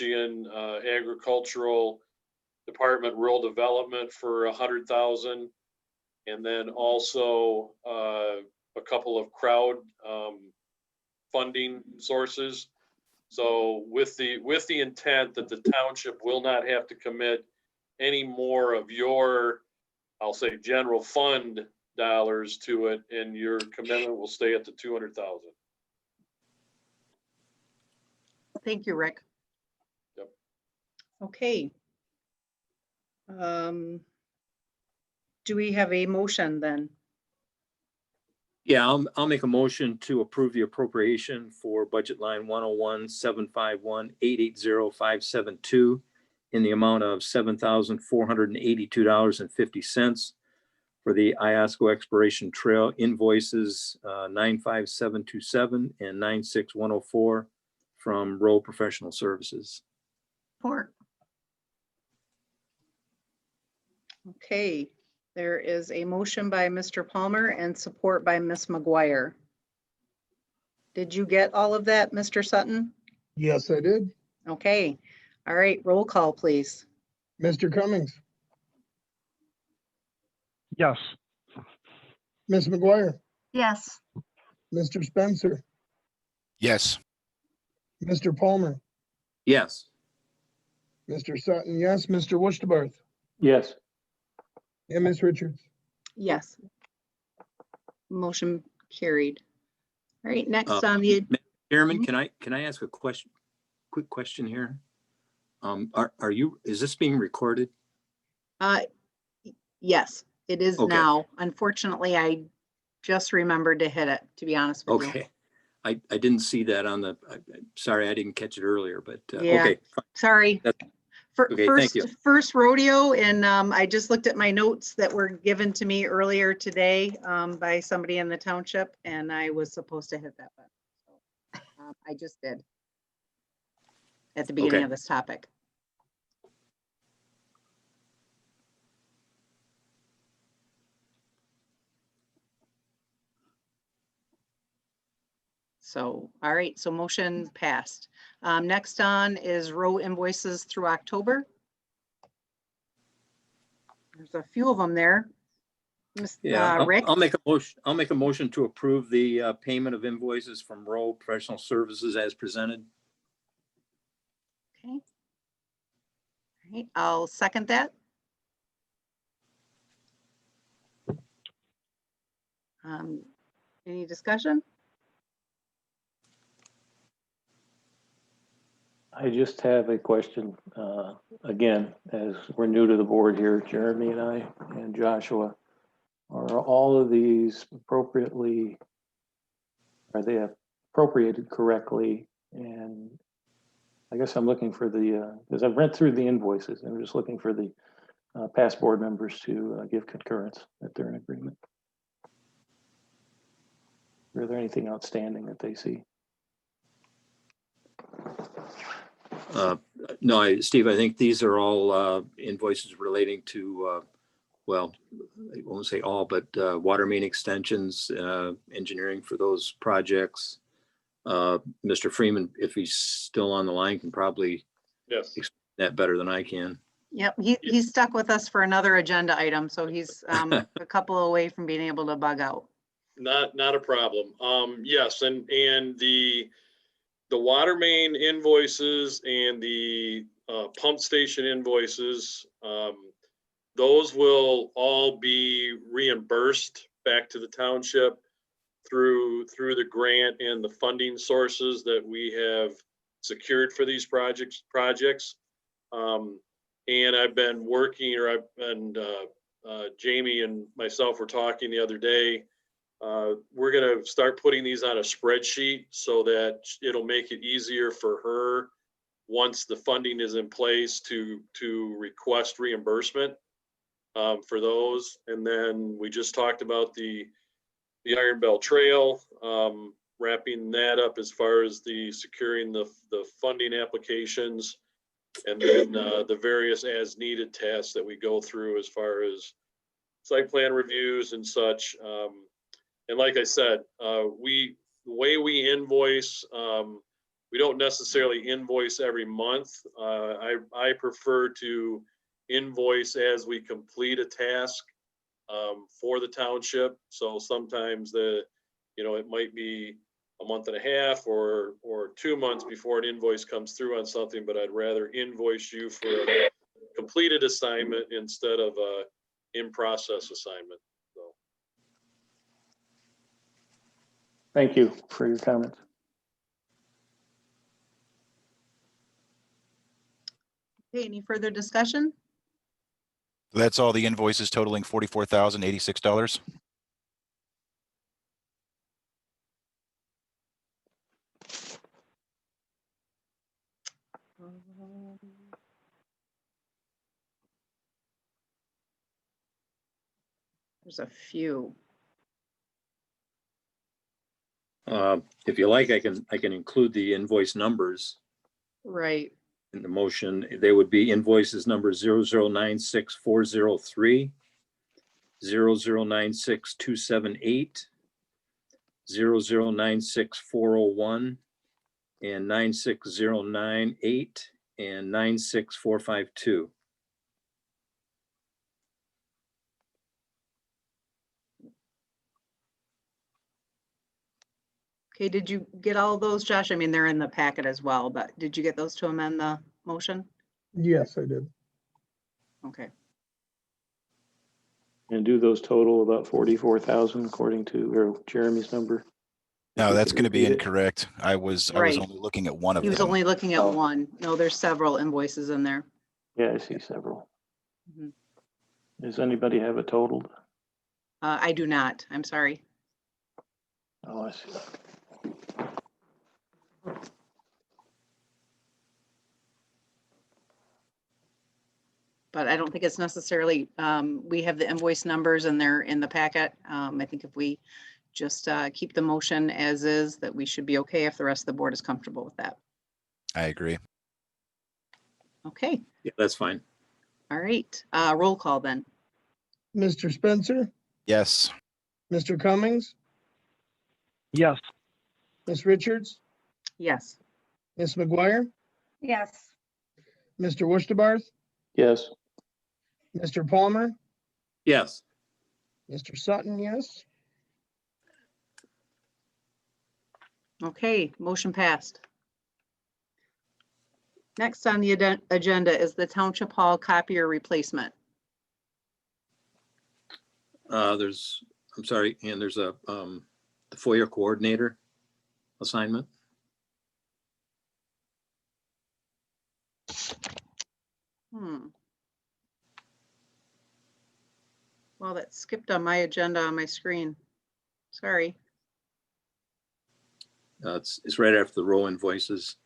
Michigan Agricultural Department Rural Development for 100,000, and then also a couple of crowd funding sources. So with the intent that the township will not have to commit any more of your, I'll say, general fund dollars to it, and your commitment will stay at the 200,000. Thank you, Rick. Yep. Okay. Do we have a motion then? Yeah, I'll make a motion to approve the appropriation for budget line 101-751-880-572 in the amount of $7,482.50 for the Iosco Exploration Trail invoices 95727 and 96104 from Row Professional Services. Support. Okay, there is a motion by Mr. Palmer and support by Ms. McGuire. Did you get all of that, Mr. Sutton? Yes, I did. Okay, all right, roll call, please. Mr. Cummings, Yes. Ms. McGuire, Yes. Mr. Spencer, Yes. Mr. Palmer, Yes. Mr. Sutton, yes, Mr. Wurstabarth, Yes. and Ms. Richards. Yes. Motion carried. All right, next Uh, on the, Chairman, can I ask a question? Quick question here. Is this being recorded? yes, it is Okay. now. Unfortunately, I just remembered to hit it, to be honest with you. Okay. I didn't see that on the, sorry, I didn't catch it earlier, but Yeah. okay. Sorry. Okay, thank you. First rodeo, and I just looked at my notes that were given to me earlier today by somebody in the township, and I was supposed to hit that button. So, I just did at the beginning Okay. of this topic. So, all right, so motion passed. Next on is row invoices through October. There's a few of them there. Yeah, Rick? I'll make a motion to approve the payment of invoices from Row Professional Services as presented. Okay. All right, I'll second that. Any discussion? I just have a question. Again, as we're new to the board here, Jeremy and I and Joshua, are all of these appropriately, are they appropriated correctly? And I guess I'm looking for the, because I've read through the invoices and I'm just looking for the past board members to give concurrence that they're in agreement. Are there anything outstanding that they see? No, Steve, I think these are all invoices relating to, well, I won't say all, but water main extensions, engineering for those projects. Mr. Freeman, if he's still on the line, can probably Yes. explain that better than I can. Yep, he's stuck with us for another agenda item, so he's a couple away from being able to bug out. Not a problem. Yes, and the water main invoices and the pump station invoices, those will all be reimbursed back to the township through the grant and the funding sources that we have secured for these projects. And I've been working, Jamie and myself were talking the other day. We're going to start putting these on a spreadsheet so that it'll make it easier for her once the funding is in place to request reimbursement for those. And then we just talked about the Iron Bell Trail, wrapping that up as far as the securing the funding applications, and then the various as needed tasks that we go through as far as site plan reviews and such. And like I said, the way we invoice, we don't necessarily invoice every month. I prefer to invoice as we complete a task for the township. So sometimes it might be a month and a half or 2 months before an invoice comes through on something, but I'd rather invoice you for a completed assignment instead of a in-process assignment. So. Thank you for your comments. Okay, any further discussion? That's all the invoices totaling $44,086. There's a few. If you like, I can include the invoice numbers Right. in the motion. They would be invoices number 0096403, 0096278, 0096401, and 96098, and 96452. Okay, did you get all those, Josh? I mean, they're in the packet as well, but did you get those to amend the motion? Yes, I did. Okay, And do those total about 44,000 according to Jeremy's number? No, that's going to be Repeat it. incorrect. I was Right. only looking at one of he was them. only looking at Oh. one. No, there's several invoices in there. Yeah, I see several. Mhm. Does anybody have it totaled? I do not, I'm sorry. Oh, I see. But I don't think it's necessarily, we have the invoice numbers and they're in the packet. I think if we just keep the motion as is, that we should be okay if the rest of the board is comfortable with that. I agree. Okay, Yeah, that's fine. all right, roll call then. Mr. Spencer, Yes. Mr. Cummings, Yes. Ms. Richards, Yes. Ms. McGuire, Yes. Mr. Wurstabarth, Yes, Mr. Palmer, Yes. Mr. Sutton, yes. Okay, motion passed. Next on the agenda is the Township Hall copier replacement. There's a the Foia coordinator assignment. Well, that skipped on my agenda on my screen. Sorry. It's right after the row invoices.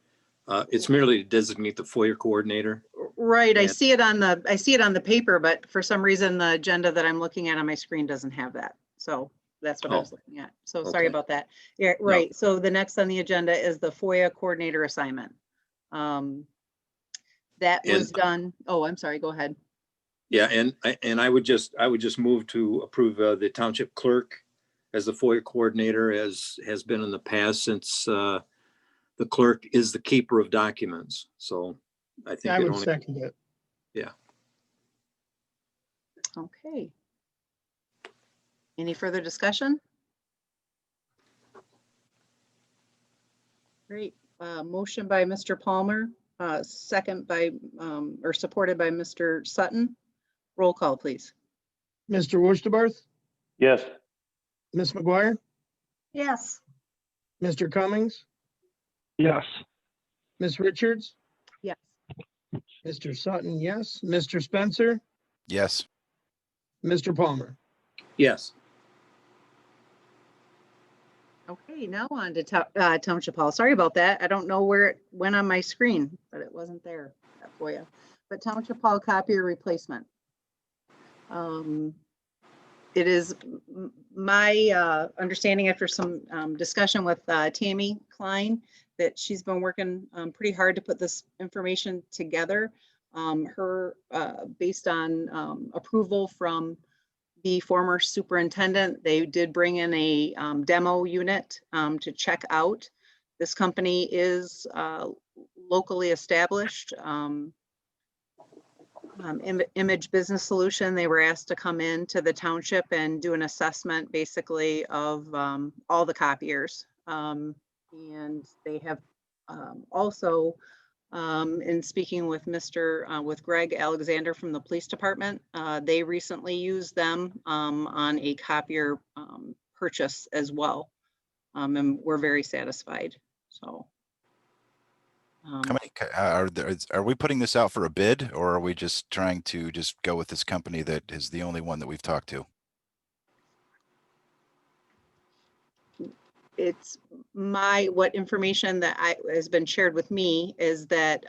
It's merely to designate the Foia coordinator. Right, I Yeah. see it on the paper, but for some reason, the agenda that I'm looking at on my screen doesn't have that. So that's what I was looking at. So sorry Okay. about that. Yeah, right. So the next on the agenda is the Foia coordinator assignment. That was done. Oh, I'm sorry, go ahead. Yeah, and I would just move to approve the township clerk as the Foia coordinator, as has been in the past, since the clerk is the keeper of documents. So I think I it would only, second it. Okay. Any further discussion? Great. Motion by Mr. Palmer, second by, or supported by Mr. Sutton. Roll call, please. Mr. Wurstabarth, yes, Ms. McGuire, Yes. Mr. Cummings, Yes. Ms. Richards, Yes. Mr. Sutton, yes. Mr. Spencer, Yes. Mr. Palmer. yes. Okay, now on to Township Hall. Sorry about that. I don't know where it went on my screen, but it wasn't there for you. But Township Hall copier replacement. It is my understanding after some discussion with Tammy Klein that she's been working pretty hard to put this information together. Based on approval from the former superintendent, they did bring in a demo unit to check out. This company is locally established. Image Business Solution, they were asked to come in to the township and do an assessment basically of all the copiers. And they have also, in speaking with with Greg Alexander from the police department, they recently used them on a copier purchase as well. And we're very satisfied, so. How many are we putting this out for a bid, or are we just trying to just go with this company that is the only one that we've talked to? It's what information that has been shared with me is that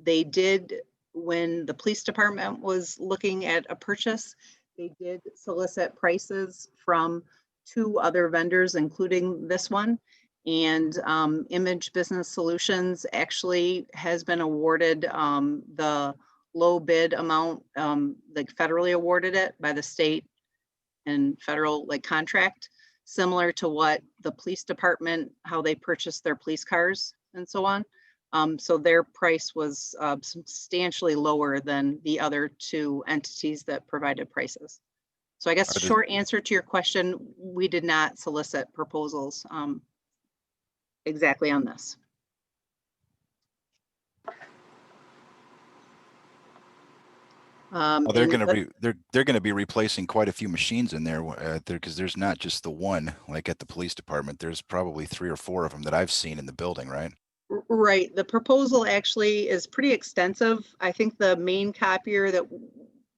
they did, when the police department was looking at a purchase, they did solicit prices from 2 other vendors, including this one. And Image Business Solutions actually has been awarded the low bid amount, like federally awarded it by the state and federal contract, similar to what the police department, how they purchase their police cars and so on. So their price was substantially lower than the other 2 entities that provided prices. So I guess short answer to your question, we did not solicit proposals exactly on this. Well, they're going to they're going to be replacing quite a few machines in there, because there's not just the one like at the police department. There's probably 3 or 4 of them that I've seen in the building, right? Right. The proposal actually is pretty extensive. I think the main copier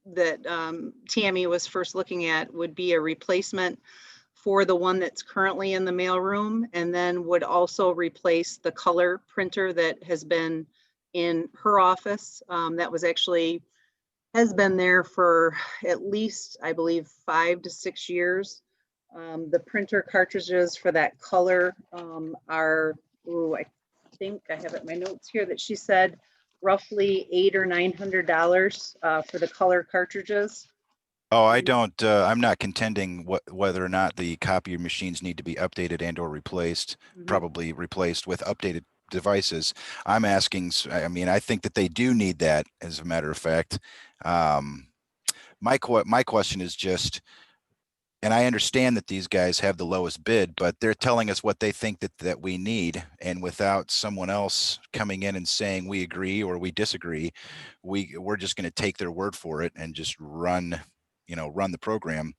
that Tammy was first looking at would be a replacement for the one that's currently in the mailroom, and then would also replace the color printer that has been in her office. That was actually has been there for at least, I believe, 5 to 6 years. The printer cartridges for that color are, I think I have it in my notes here that she said roughly $800 or $900 for the color cartridges. Oh, I'm not contending whether or not the copier machines need to be updated and or replaced, probably replaced with updated devices. I'm asking, I mean, I think that they do need that, as a matter of fact. My question is just, and I understand that these guys have the lowest bid, but they're telling us what they think that we need. And without someone else coming in and saying we agree or we disagree, we're just going to take their word for it and just run the program.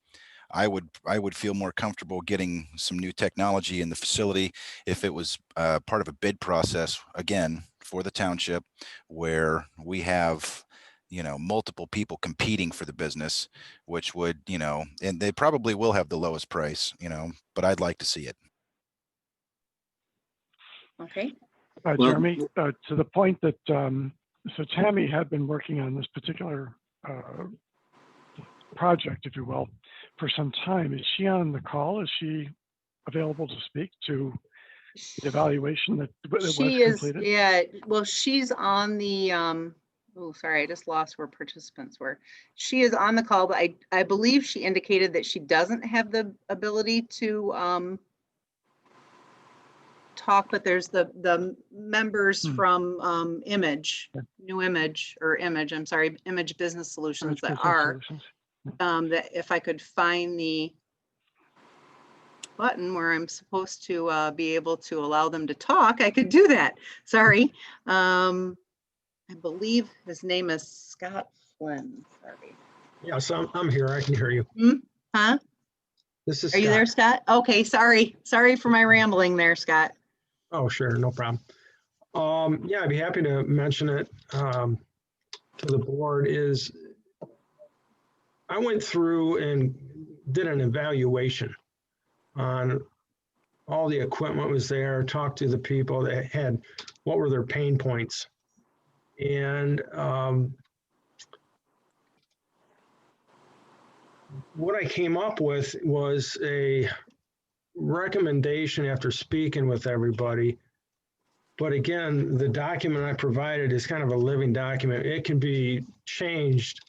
I would feel more comfortable getting some new technology in the facility if it was part of a bid process, again, for the township, where we have, multiple people competing for the business, which would, and they probably will have the lowest price, but I'd like to see it. Okay. Jeremy, to the point that, so Tammy had been working on this particular project, if you will, for some time. Is she on the call? Is she available to speak to the evaluation that was completed? Yeah, well, she's on the, oh, sorry, I just lost where participants were. She is on the call, but I believe she indicated that she doesn't have the ability to talk, but there's the members from Image Business Solutions that are. That if I could find the button where I'm supposed to be able to allow them to talk, I could do that. Sorry. I believe his name is Scott Flynn. Sorry. Yeah, so I'm here. I can hear you. Huh? This is Are you there, Scott? Okay, sorry. Sorry for my rambling there, Scott. Oh, sure. No problem. Yeah, I'd be happy to mention it to the board. I went through and did an evaluation on all the equipment was there, talked to the people that had, what were their pain points. And what I came up with was a recommendation after speaking with everybody. But again, the document I provided is kind of a living document. It can be changed.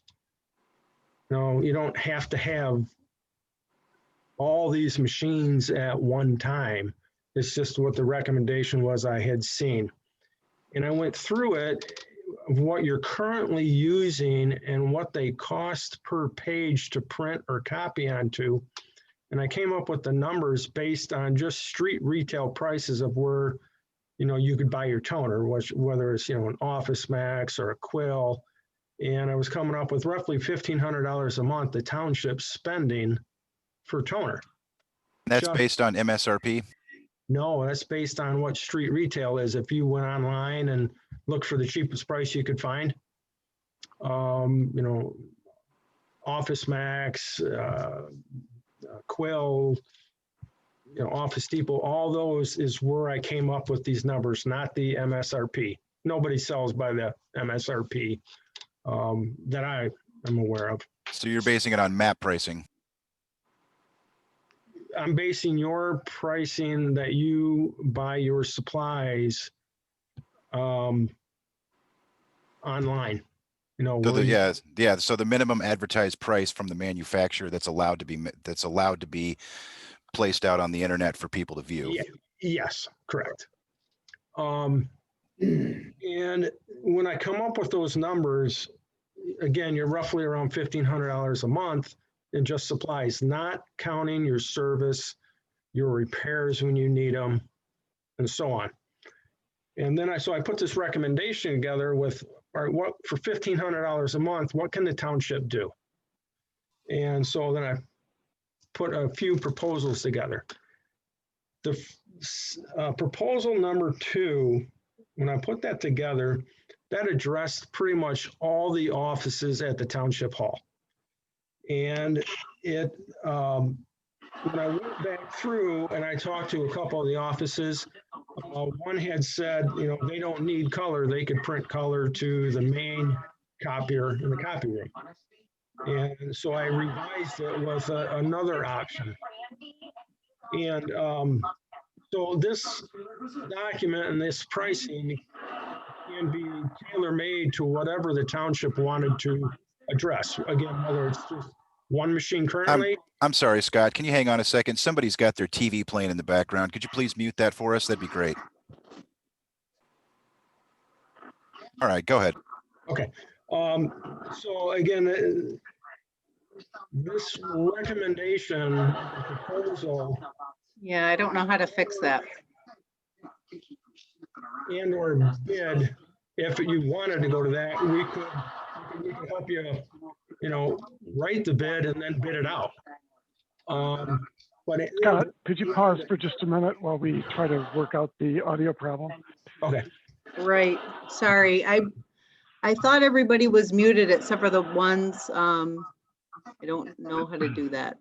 You don't have to have all these machines at one time. It's just what the recommendation was I had seen. And I went through it, of what you're currently using and what they cost per page to print or copy onto. And I came up with the numbers based on just street retail prices of where, you could buy your toner, whether it's, an Office Max or a Quill. And I was coming up with roughly $1,500 a month, the township's spending for toner. That's Just- based on MSRP. No, that's based on what street retail is. If you went online and looked for the cheapest price you could find, Office Max, Quill, Office Depot, all those is where I came up with these numbers, not the MSRP. Nobody sells by the MSRP that I am aware of. So you're basing it on map pricing. I'm basing your pricing that you buy your supplies online. So so the minimum advertised price from the manufacturer that's allowed to be placed out on the internet for people to view. Yeah, yes, correct. And when I come up with those numbers, again, you're roughly around $1,500 a month in just supplies, not counting your service, your repairs when you need them, and so on. And then I put this recommendation together with, all right, what for $1,500 a month, what can the township do? And so then I put a few proposals together. The proposal number 2, when I put that together, that addressed pretty much all the offices at the township hall. And it, when I went back through and I talked to a couple of the offices, one had said, they don't need color. They could print color to the main copier in the copy room. And so I revised it with another option. And so this document and this pricing can be tailor-made to whatever the township wanted to address. Again, whether it's just one machine currently. I'm sorry, Scott, can you hang on a second? Somebody's got their TV playing in the background. Could you please mute that for us? That'd be great. All right, go ahead. Okay. So again, this recommendation proposal Yeah, I don't know how to fix that. and or bid, if you wanted to go to that, we could help you, write the bid and then bid it out. But Scott, could you pause for just a minute while we try to work out the audio problem? Okay. Right, sorry, I thought everybody was muted except for the ones, I don't know how to do that.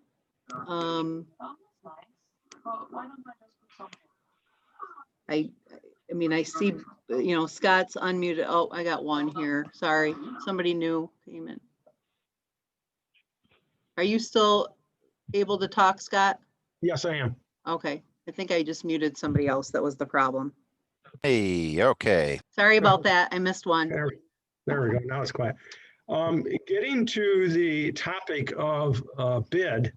I mean, I see, Scott's unmuted. Oh, I got one here. Sorry, somebody new came in. Are you still able to talk, Scott? Yes, I am. Okay, I think I just muted somebody else. That was the problem. Hey, okay. Sorry about that. I missed one. There we go. Now it's quiet. Getting to the topic of bid,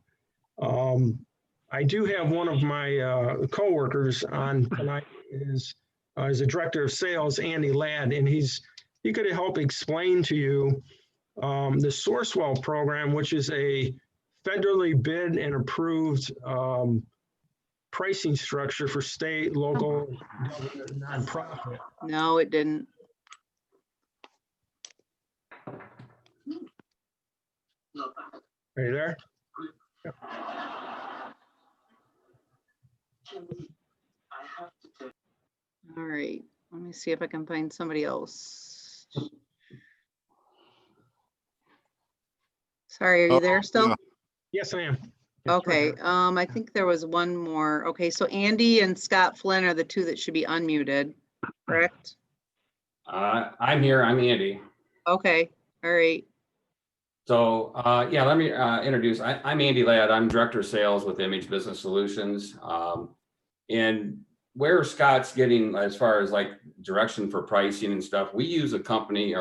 I do have one of my coworkers on tonight is a director of sales, Andy Ladd, and he could help explain to you the Sourcewell program, which is a federally bid and approved pricing structure for state, local, nonprofit. No, it didn't. Are you there? All right, let me see if I can find somebody else. Sorry, are you there still? Yes, I am. Okay, I think there was one more. Okay, so Andy and Scott Flynn are the two that should be unmuted, correct? I'm here. I'm Andy. Okay, all right. So yeah, let me introduce. I'm Andy Ladd. I'm Director of Sales with Image Business Solutions. And where Scott's getting as far as like direction for pricing and stuff, we use a company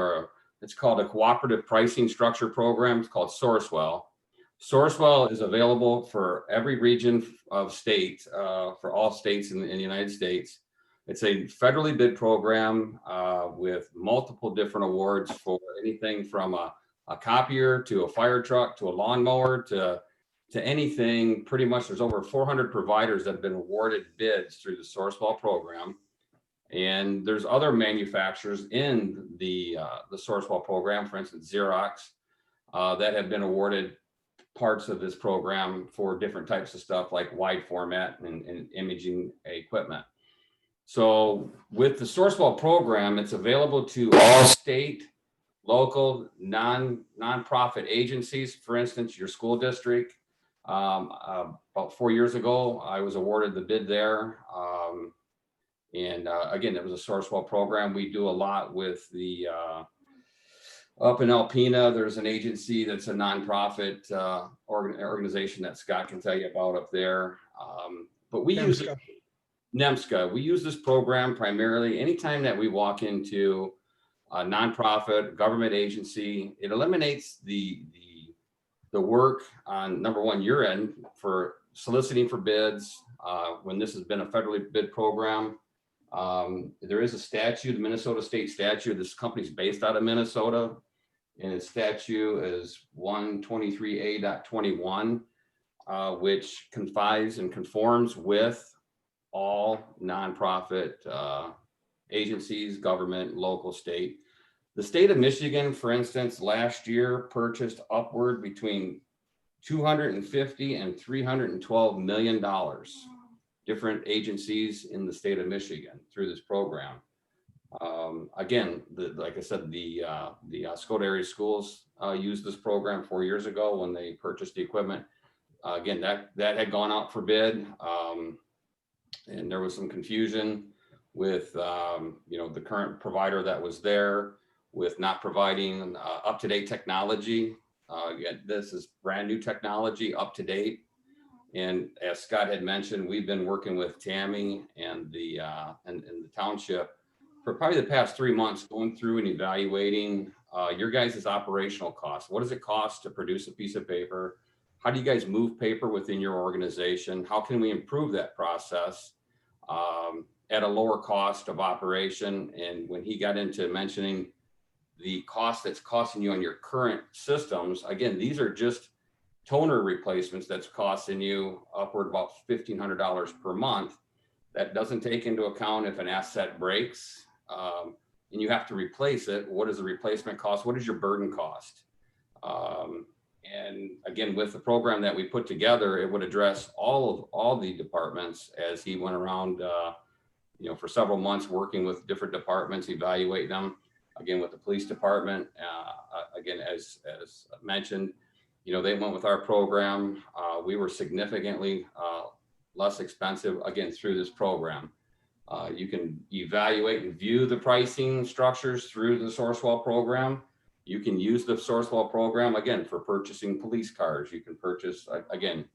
it's called a cooperative pricing structure program. It's called Sourcewell. Sourcewell is available for every region of state, for all states in the United States. It's a federally bid program with multiple different awards for anything from a copier to a fire truck to a lawnmower to anything. Pretty much there's over 400 providers that have been awarded bids through the Sourcewell program. And there's other manufacturers in the Sourcewell program, for instance, Xerox, that have been awarded parts of this program for different types of stuff like wide format and imaging equipment. So with the Sourcewell program, it's available to all state, local, nonprofit agencies. For instance, your school district. About 4 years ago, I was awarded the bid there. Again, it was a Sourcewell program. We do a lot with the up in Alpena, there's an agency that's a nonprofit organization that Scott can tell you about up there. But we use NEMSCA. We use this program primarily anytime that we walk into a nonprofit government agency. It eliminates the work on, number one, your end for soliciting for bids. When this has been a federally bid program, there is a statute, the Minnesota state statute. This company's based out of Minnesota, and its statute is 123A.21, which confides and conforms with all nonprofit agencies, government, local, state. The state of Michigan, for instance, last year purchased upward between $250 and $312 million, different agencies in the state of Michigan through this program. Again, like I said, the Oscoda area schools used this program 4 years ago when they purchased the equipment. Again, that had gone out for bid, and there was some confusion with the current provider that was there with not providing up-to-date technology. Again, this is brand new technology, up to date. And as Scott had mentioned, we've been working with Tammy and the Township for probably the past 3 months, going through and evaluating your guys' operational costs. What does it cost to produce a piece of paper? How do you guys move paper within your organization? How can we improve that process at a lower cost of operation? And when he got into mentioning the cost that's costing you on your current systems, again, these are just toner replacements that's costing you upward about $1,500 per month. That doesn't take into account if an asset breaks and you have to replace it. What is the replacement cost? What is your burden cost? And again, with the program that we put together, it would address all the departments as he went around, for several months working with different departments, evaluating them. Again, with the police department, again, as mentioned, they went with our program. We were significantly less expensive, again, through this program. You can evaluate and view the pricing structures through the Sourcewell program. You can use the Sourcewell program, again, for purchasing police cars. You can purchase, again,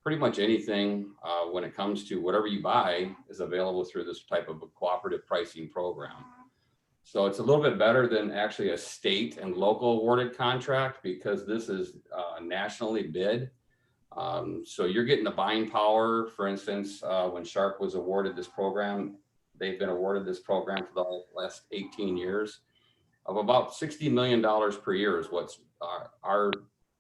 pretty much anything when it comes to whatever you buy is available through this type of a cooperative pricing program. So it's a little bit better than actually a state and local awarded contract because this is nationally bid. So you're getting the buying power. For instance, when Sharp was awarded this program, they've been awarded this program for the last 18 years of about $60 million per year is what's our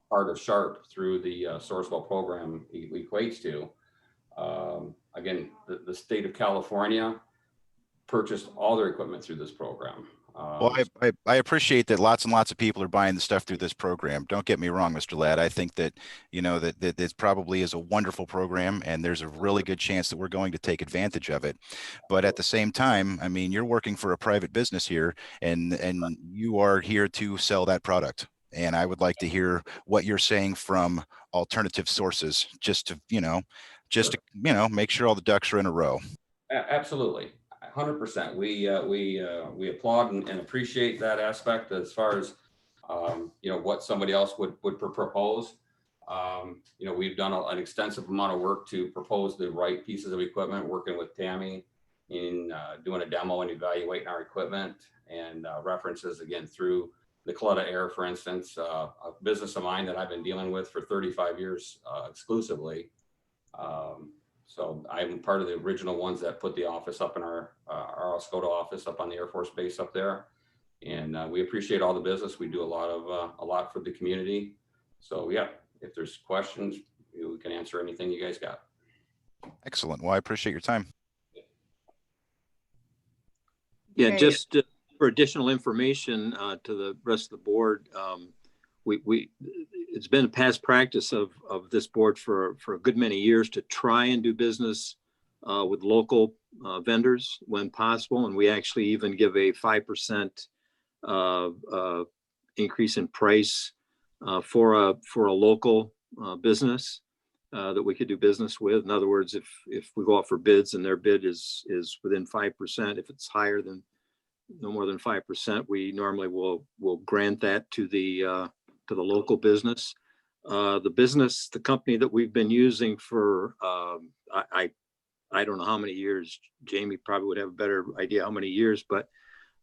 part of Sharp through the Sourcewell program equates to. Again, the state of California purchased all their equipment through this program. Well, I appreciate that lots and lots of people are buying the stuff through this program. Don't get me wrong, Mr. Ladd. I think that, that this probably is a wonderful program and there's a really good chance that we're going to take advantage of it. But at the same time, I mean, you're working for a private business here and you are here to sell that product. And I would like to hear what you're saying from alternative sources, just to make sure all the ducks are in a row. Absolutely. 100%. We applaud and appreciate that aspect as far as what somebody else would propose. We've done an extensive amount of work to propose the right pieces of equipment, working with Tammy in doing a demo and evaluating our equipment and references again through the Coletta Air, for instance, a business of mine that I've been dealing with for 35 years exclusively. So I'm part of the original ones that put the office up in our Oscoda office up on the Air Force Base up there. And we appreciate all the business. We do a lot for the community. So yeah, if there's questions, we can answer anything you guys got. Excellent. Well, I appreciate your time. Yeah, Okay. just for additional information to the rest of the board, it's been a past practice of this board for a good many years to try and do business with local vendors when possible, and we actually even give a 5% increase in price for a local business that we could do business with. In other words, if we go out for bids and their bid is within 5%, if it's higher than no more than 5%, we normally will grant that to the local business. The company that we've been using for I don't know how many years. Jamie probably would have a better idea how many years, but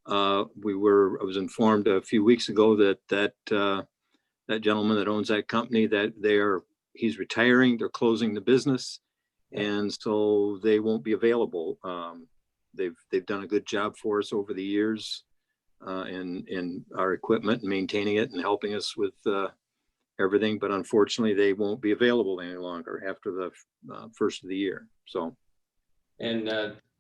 I was informed a few weeks ago that gentleman that owns that company, that he's retiring, they're closing the business, and so they won't be available. They've done a good job for us over the years in our equipment and maintaining it and helping us with everything, but unfortunately they won't be available any longer after the first of the year. So, and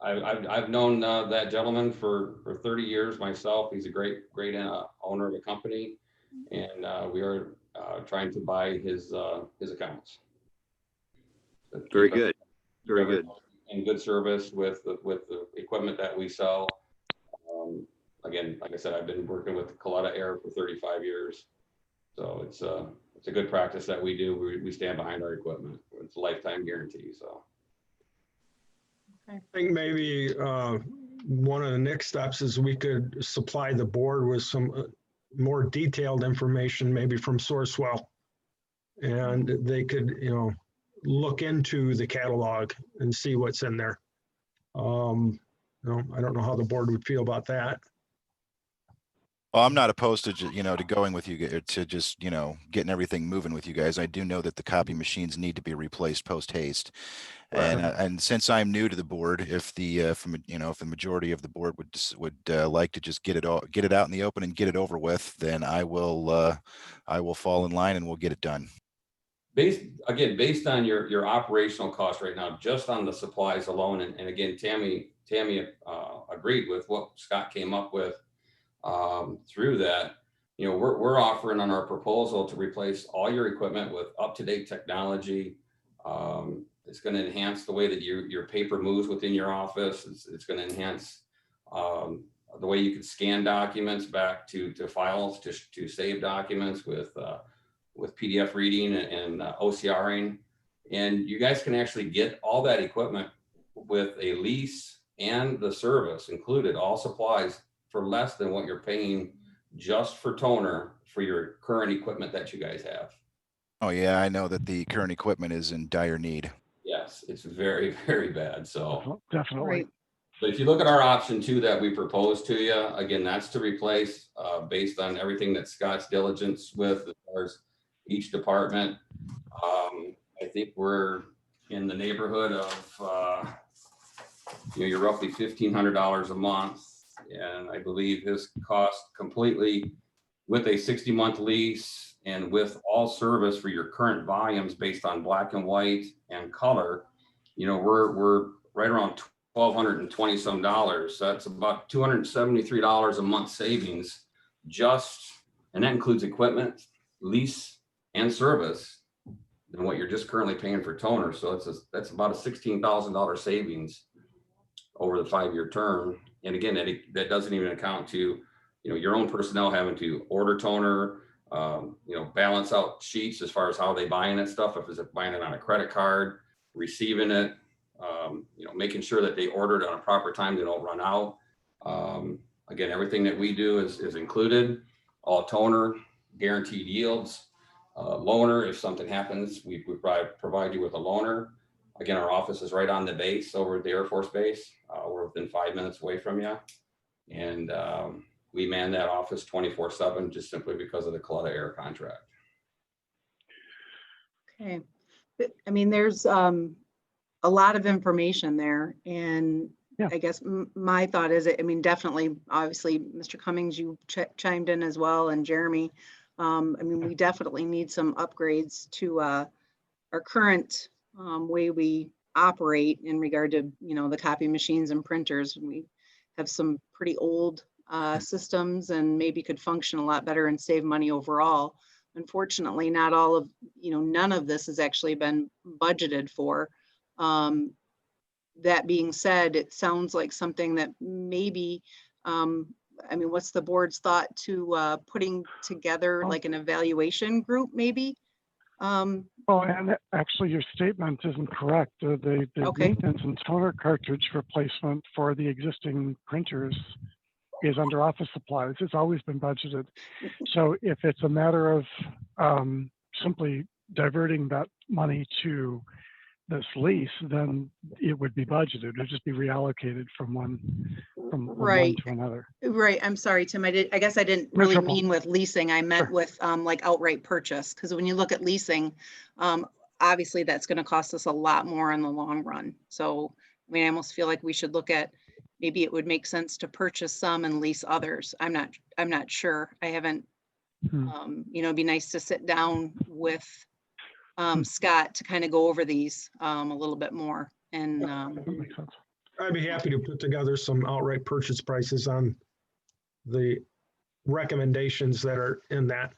I've known that gentleman for 30 years myself. He's a great owner of a company, and we are trying to buy his accounts. Very good. Very good. And good service with the equipment that we sell. Again, like I said, I've been working with Coletta Air for 35 years. So it's a good practice that we do. We stand behind our equipment. It's a lifetime guarantee. So I think maybe one of the next steps is we could supply the board with some more detailed information, maybe from Sourcewell. And they could, look into the catalog and see what's in there. I don't know how the board would feel about that. Well, I'm not opposed to, to going with you, to just, getting everything moving with you guys. I do know that the copy machines need to be replaced post haste. Right. And since I'm new to the board, if the majority of the board would like to just get it out in the open and get it over with, then I will fall in line and we'll get it done. Based on your operational cost right now, just on the supplies alone, and again, Tammy agreed with what Scott came up with through that. We're offering on our proposal to replace all your equipment with up-to-date technology. It's going to enhance the way that your paper moves within your office. It's going to enhance the way you can scan documents back to files, to save documents with PDF reading and OCRing. And you guys can actually get all that equipment with a lease and the service included, all supplies, for less than what you're paying just for toner for your current equipment that you guys have. Oh yeah, I know that the current equipment is in dire need. Yes, it's very, very bad. So Definitely. Right. but if you look at our option 2 that we proposed to you, again, that's to replace based on everything that Scott's diligence with as far as each department. I think we're in the neighborhood of you're roughly $1,500 a month, and I believe his cost completely with a 60-month lease and with all service for your current volumes based on black and white and color, we're right around $1,220 some dollars. So that's about $273 a month savings, and that includes equipment, lease, and service than what you're just currently paying for toner. So that's about a $16,000 savings over the 5-year term. And again, that doesn't even account to, your own personnel having to order toner, balance out sheets as far as how they buying that stuff. If it's buying it on a credit card, receiving it, making sure that they order it on a proper time, they don't run out. Again, everything that we do is included, all toner, guaranteed yields, loaner. If something happens, we provide you with a loaner. Again, our office is right on the base over at the Air Force Base. We're within 5 minutes away from you. And we man that office 24/7 just simply because of the Coletta Air contract. Okay. I mean, there's a lot of information there, and Yeah. I guess my thought is, I mean, definitely, obviously, Mr. Cummings, you chimed in as well, and Jeremy. I mean, we definitely need some upgrades to our current way we operate in regard to, you know, the copy machines and printers. We have some pretty old systems and maybe could function a lot better and save money overall. Unfortunately, not all of, you know, none of this has actually been budgeted for. That being said, it sounds like something that maybe, I mean, what's the board's thought to putting together like an evaluation group maybe? Oh, and actually your statement isn't correct. The Okay. maintenance and toner cartridge replacement for the existing printers is under office supplies. It's always been budgeted. So if it's a matter of simply diverting that money to this lease, then it would be budgeted. It would just be reallocated from one Right. to another. Right. I'm sorry, Tim. I guess I didn't No really trouble. mean with leasing. I meant Sure. with like outright purchase. Because when you look at leasing, obviously that's going to cost us a lot more in the long run. So, I mean, I almost feel like we should look at, maybe it would make sense to purchase some and lease others. I'm not sure. I haven't, you know, it'd be nice to sit down with Scott to kind of go over these a little bit more. And That makes sense. I'd be happy to put together some outright purchase prices on the recommendations that are in that.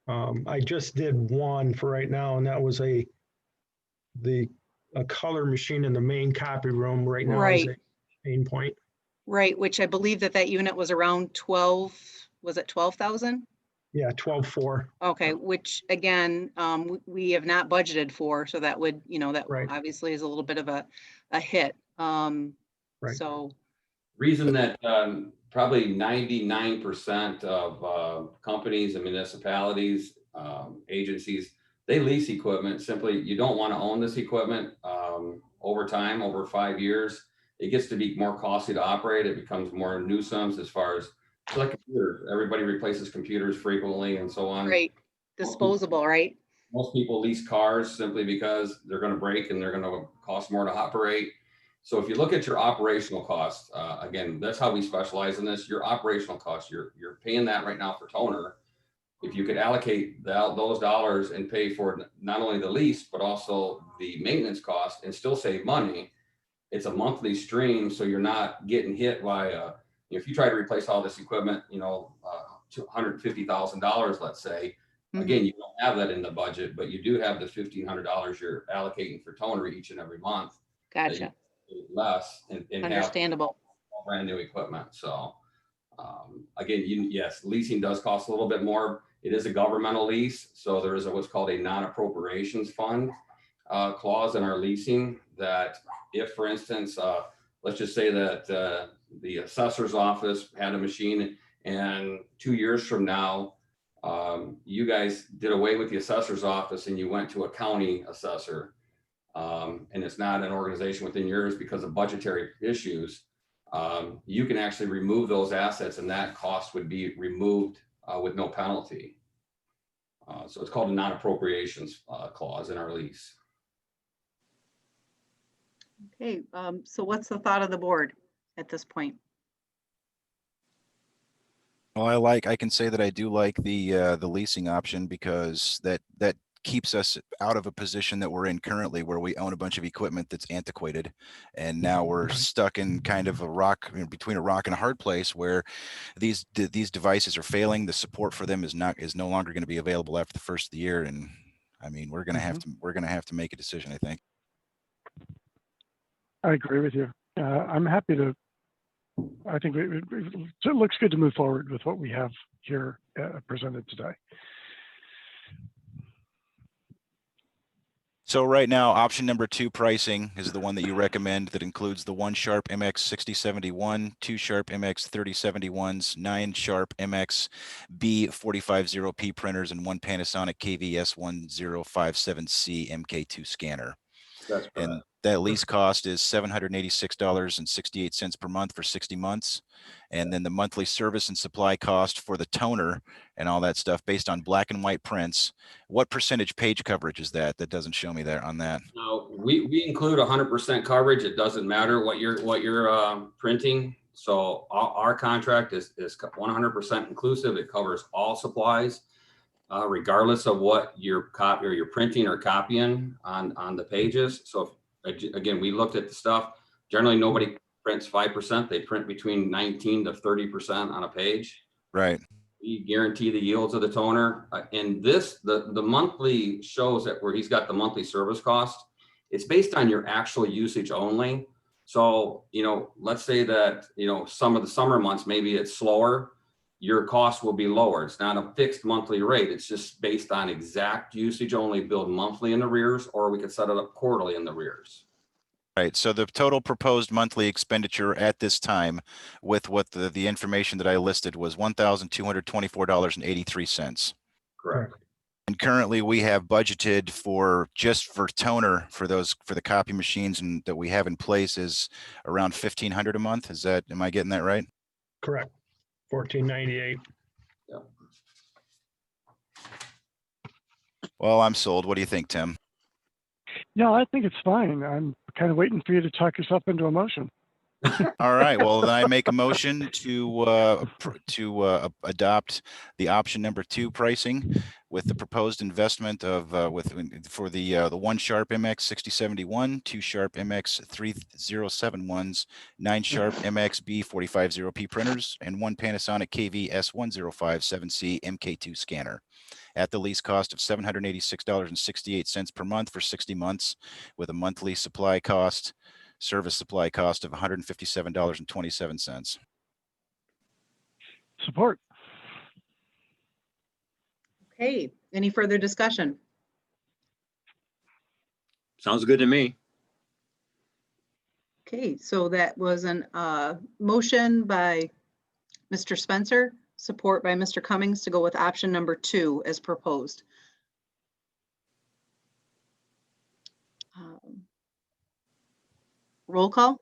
I just did one for right now, and that was a color machine in the main copy room right now is Right. a pain point. right, which I believe that unit was around 12, was it 12,000? Yeah, 12.4. Okay, which again, we have not budgeted for, so that would, you know, that Right. obviously is a little bit of a hit. Right. So, Reason that probably 99% of companies and municipalities, agencies, they lease equipment. Simply, you don't want to own this equipment over time, over 5 years. It gets to be more costly to operate. It becomes more a nuisance as far as, it's like computers. Everybody replaces computers frequently and so on. right, disposable, right? Most people lease cars simply because they're going to break and they're going to cost more to operate. So if you look at your operational costs, again, that's how we specialize in this. Your operational costs, you're paying that right now for toner. If you could allocate those dollars and pay for not only the lease, but also the maintenance cost and still save money, it's a monthly stream. So you're not getting hit by, if you try to replace all this equipment, you know, $250,000, let's say, again, you don't have that in the budget, but you do have the $1,500 you're allocating for toner each and every month. Gotcha. Less and have Understandable. brand new equipment. So again, yes, leasing does cost a little bit more. It is a governmental lease, so there is what's called a non-appropriations fund clause in our leasing that if, for instance, let's just say that the assessor's office had a machine and 2 years from now, you guys did away with the assessor's office and you went to a county assessor, and it's not an organization within yours because of budgetary issues, you can actually remove those assets and that cost would be removed with no penalty. So it's called a non-appropriations clause in our lease. Okay, so what's the thought of the board at this point? Well, I can say that I do like the leasing option because that keeps us out of a position that we're in currently where we own a bunch of equipment that's antiquated. And now we're stuck in kind of between a rock and a hard place where these devices are failing. The support for them is no longer going to be available after the first of the year. And I mean, we're going to have to make a decision, I think. I agree with you. I'm happy to, I think it looks good to move forward with what we have here presented today. So right now, option number 2 pricing is the one that you recommend that includes the 1 Sharp MX 6071, 2 Sharp MX 3071s, 9 Sharp MX B450P printers, and 1 Panasonic KVS 1057C MK2 scanner. That's correct. And That lease cost is $786.68 per month for 60 months. And then the monthly service and supply cost for the toner and all that stuff based on black and white prints. What percentage page coverage is that? That doesn't show me there on that. Now, we include 100% coverage. It doesn't matter what you're printing. So our contract is 100% inclusive. It covers all supplies, regardless of what you're copy or you're printing or copying on the pages. So again, we looked at the stuff. Generally, nobody prints 5%. They print between 19 to 30% on a page. Right. We guarantee the yields of the toner. And this, the monthly shows that where he's got the monthly service cost, it's based on your actual usage only. So, let's say that, some of the summer months, maybe it's slower, your cost will be lower. It's not a fixed monthly rate. It's just based on exact usage only, billed monthly in arrears, or we could set it up quarterly in the arrears. Right. So the total proposed monthly expenditure at this time with what the information that I listed was $1,224.83. Correct. And currently we have budgeted for toner for the copy machines and that we have in place is around $1,500 a month. Am I getting that right? Correct. $14.98. Yeah. Well, I'm sold. What do you think, Tim? Yeah, I think it's fine. I'm kind of waiting for you to talk us up into a motion. All right. Well, then I make a motion to adopt the option number 2 pricing with the proposed investment of for the 1 Sharp MX 6071, 2 Sharp MX 3071s, 9 Sharp MX B450P printers, and 1 Panasonic KV S1057C MK2 scanner at the lease cost of $786.68 per month for 60 months with a monthly service supply cost of $157.27. Support. Okay, any further discussion? Sounds good to me. Okay, so that was an motion by Mr. Spencer, support by Mr. Cummings to go with option number 2 as proposed. Roll call?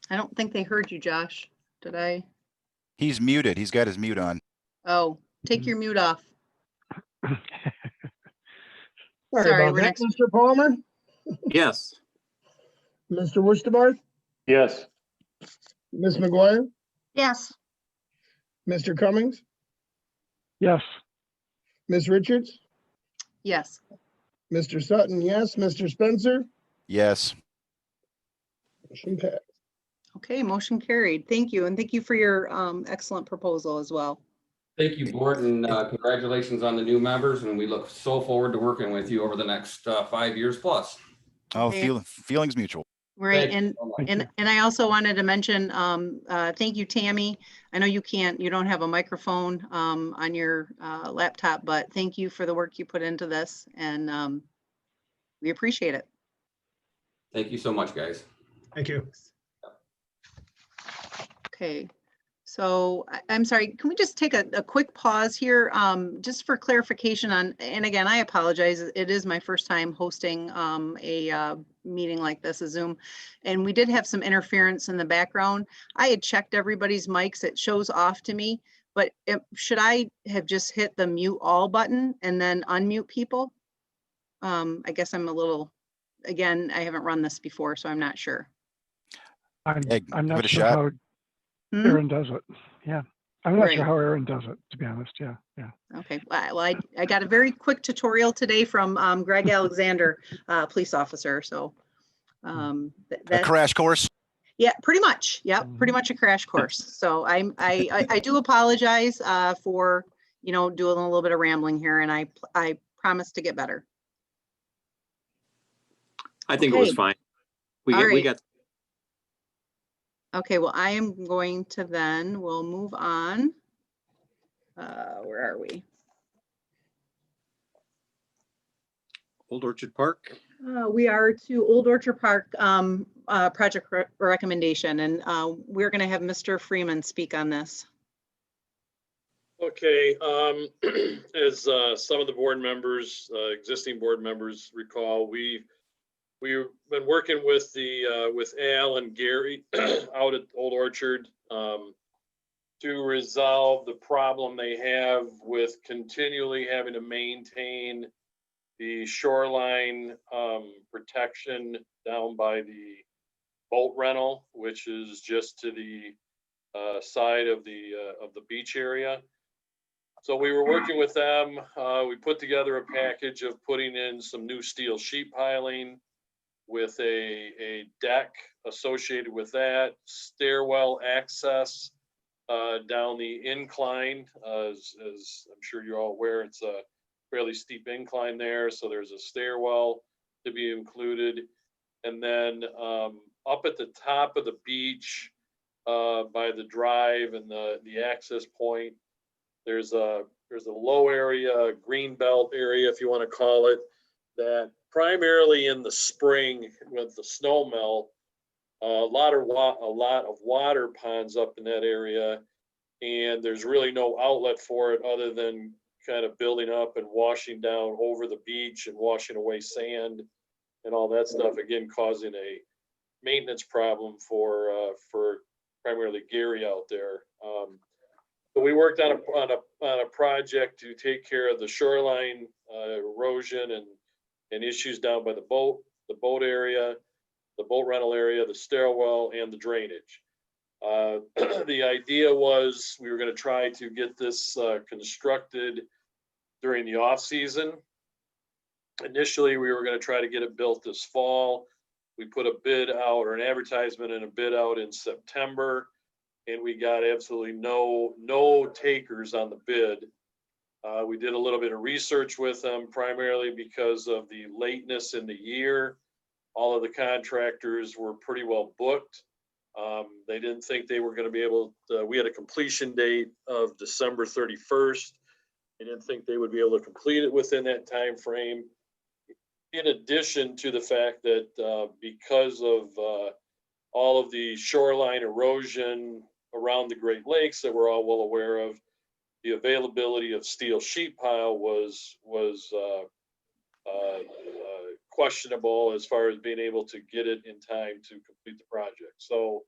I don't think they heard you, Josh. Did I? He's muted. He's got his mute on. Oh, take your mute off. Sorry Sorry, about we're that. next. Mr. Palmer, Yes. Mr. Wusterbarth, Yes. Ms. McGuire, Yes. Mr. Cummings, Yes. Ms. Richards, Yes. Mr. Sutton, yes. Mr. Spencer, Yes. motion passed. Okay, motion carried. Thank you. And thank you for your excellent proposal as well. Thank you, board, and congratulations on the new members. And we look so forward to working with you over the next 5 years plus. Oh, Okay. feelings mutual. Right, Thank you so much. and I also wanted to mention, thank you, Tammy. I know you don't have a microphone on your laptop, but thank you for the work you put into this, and we appreciate it. Thank you so much, guys. Thank you. Okay, so I'm sorry, can we just take a quick pause here, just for clarification on, and again, I apologize, it is my first time hosting a meeting like this, a Zoom, and we did have some interference in the background. I had checked everybody's mics, it shows off to me, but should I have just hit the mute all button and then unmute people? I guess I'm a little, again, I haven't run this before, so I'm not sure. I'm Give it not a sure shot. how Hmm? Aaron does it. Yeah. I'm not Right. sure how Aaron does it, to be honest. Yeah. Yeah. Okay, well, I got a very quick tutorial today from Greg Alexander, police officer, so. A That's, crash course. yeah, pretty much, yep, pretty much a crash course. So I do apologize for, doing a little bit of rambling here, and I promise to get better. I think it was Okay. fine. We All right. got Okay, well, I am going to we'll move on. Where are we? Old Orchard Park. We are to Old Orchard Park project recommendation, and we're going to have Mr. Freeman speak on this. Okay, as some of the board members, existing board members recall, we've been working with with Al and Gary out at Old Orchard to resolve the problem they have with continually having to maintain the shoreline protection down by the boat rental, which is just to the side of the beach area. So we were working with them. We put together a package of putting in some new steel sheet piling with a deck associated with that, stairwell access down the incline. As I'm sure you're all aware, it's a fairly steep incline there. So there's a stairwell to be included. And then up at the top of the beach by the drive and the access point, there's a low area, green belt area, if you want to call it, that primarily in the spring with the snow melt, a lot of water ponds up in that area, and there's really no outlet for it other than kind of building up and washing down over the beach and washing away sand and all that stuff, again causing a maintenance problem for primarily Gary out there. So we worked on a project to take care of the shoreline erosion and issues down by the boat area, the boat rental area, the stairwell, and the drainage. The idea was we were going to try to get this constructed during the off season. Initially, we were going to try to get it built this fall. We put a bid out, or an advertisement and a bid out in September, and we got absolutely no takers on the bid. We did a little bit of research with them, primarily because of the lateness in the year. All of the contractors were pretty well booked. They didn't think they were going to be able to, we had a completion date of December 31st. They didn't think they would be able to complete it within that time frame. In addition to the fact that because of all of the shoreline erosion around the Great Lakes that we're all well aware of, the availability of steel sheet pile was questionable as far as being able to get it in time to complete the project. So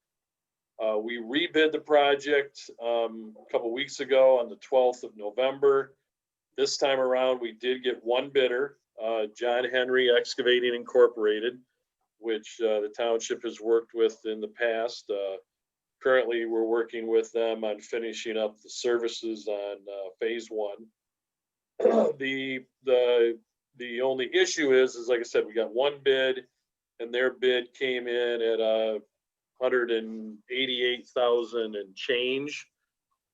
we rebid the project a couple weeks ago on the 12th of November. This time around, we did get one bidder, John Henry Excavating Incorporated, which the township has worked with in the past. Currently, we're working with them on finishing up the services on phase one. The only issue is like I said, we got one bid, and their bid came in at $188,000 and change,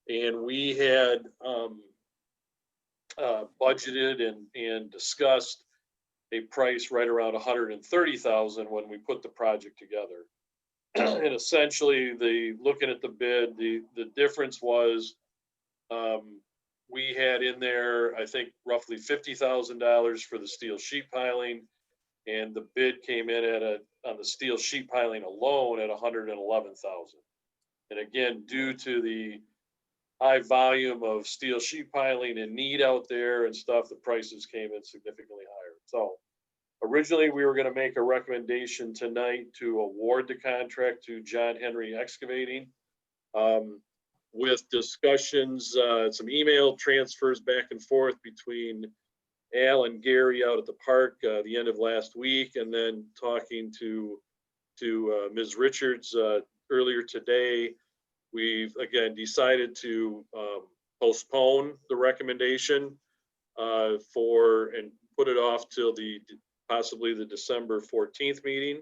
and we had budgeted and discussed a price right around $130,000 when we put the project together. And essentially, looking at the bid, the difference was we had in there, I think, roughly $50,000 for the steel sheet piling, and the bid came in on the steel sheet piling alone at $111,000. And again, due to the high volume of steel sheet piling and need out there and stuff, the prices came in significantly higher. So originally, we were going to make a recommendation tonight to award the contract to John Henry Excavating. With discussions, some email transfers back and forth between Al and Gary out at the park the end of last week, and then talking to Ms. Richards earlier today. We've again decided to postpone the recommendation and put it off till possibly the December 14th meeting.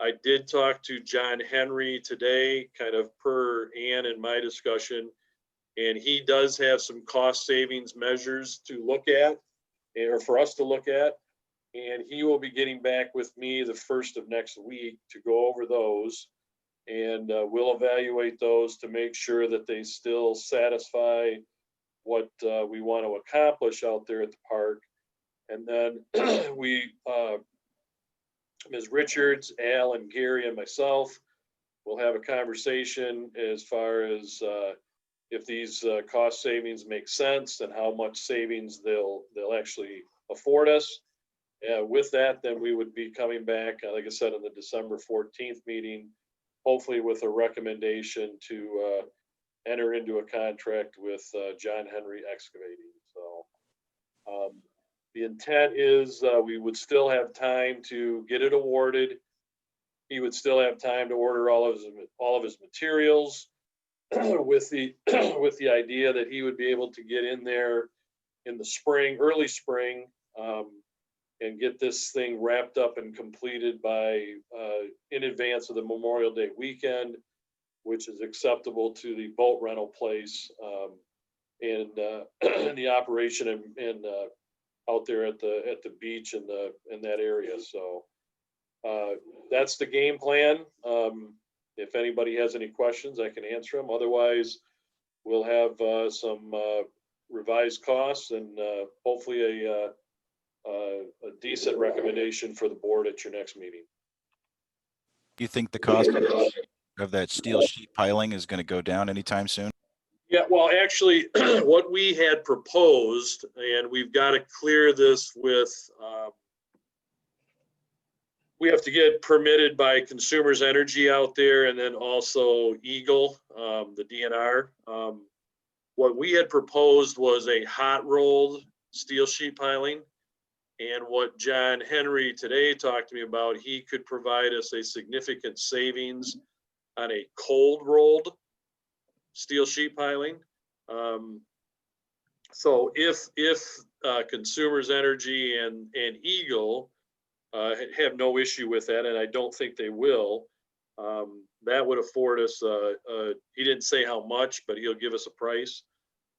I did talk to John Henry today, kind of per Ann and my discussion, and he does have some cost savings measures to look at, or for us to look at, and he will be getting back with me the first of next week to go over those, and we'll evaluate those to make sure that they still satisfy what we want to accomplish out there at the park. And then Ms. Richards, Al, and Gary, and myself will have a conversation as far as if these cost savings make sense and how much savings they'll actually afford us. With that, then we would be coming back, like I said, in the December 14th meeting, hopefully with a recommendation to enter into a contract with John Henry Excavating. So the intent is we would still have time to get it awarded. He would still have time to order all of his materials with the with the idea that he would be able to get in there in the spring, early spring, and get this thing wrapped up and completed by in advance of the Memorial Day weekend, which is acceptable to the boat rental place and the operation and out there at the beach in that area. So that's the game plan. If anybody has any questions, I can answer them. Otherwise, we'll have some revised costs and hopefully a decent recommendation for the board at your next meeting. Do you think the cost of that steel sheet piling is going to go down anytime soon? Yeah, well, actually, what we had proposed, and we've got to clear this with, we have to get permitted by Consumers Energy out there and then also Eagle, the DNR. What we had proposed was a hot rolled steel sheet piling. And what John Henry today talked to me about, he could provide us a significant savings on a cold rolled steel sheet piling. So if Consumers Energy and Eagle have no issue with that, and I don't think they will, that would afford us, he didn't say how much, but he'll give us a price.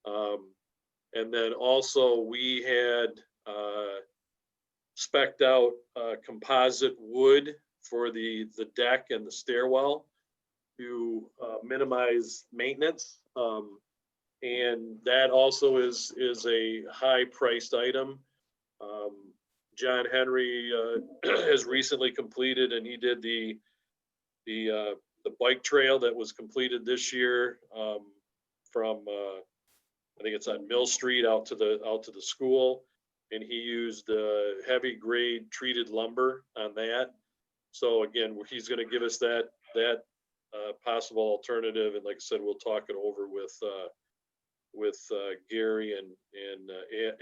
And then also we had spec'd out composite wood for the deck and the stairwell to minimize maintenance. And that also is a high priced item. John Henry has recently completed, and he did the bike trail that was completed this year from I think it's on Mill Street out to the school, and he used heavy grade treated lumber on that. So again, he's going to give us that possible alternative, and like I said, we'll talk it over with Gary and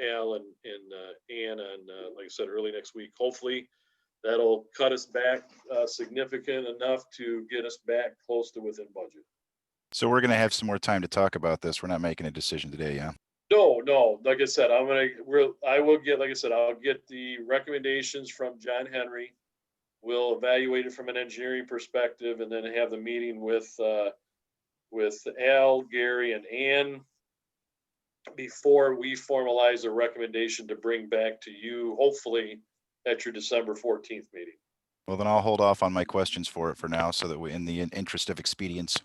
Al and Ann on, like I said, early next week. Hopefully that'll cut us back significant enough to get us back close to within budget. So we're going to have some more time to talk about this. We're not making a decision today, yeah? No, like I said, I will get, like I said, I'll get the recommendations from John Henry. We'll evaluate it from an engineering perspective and then have the meeting with Al, Gary, and Ann before we formalize a recommendation to bring back to you, hopefully at your December 14th meeting. Well, then I'll hold off on my questions for it for now, so that we, in the interest of expedience.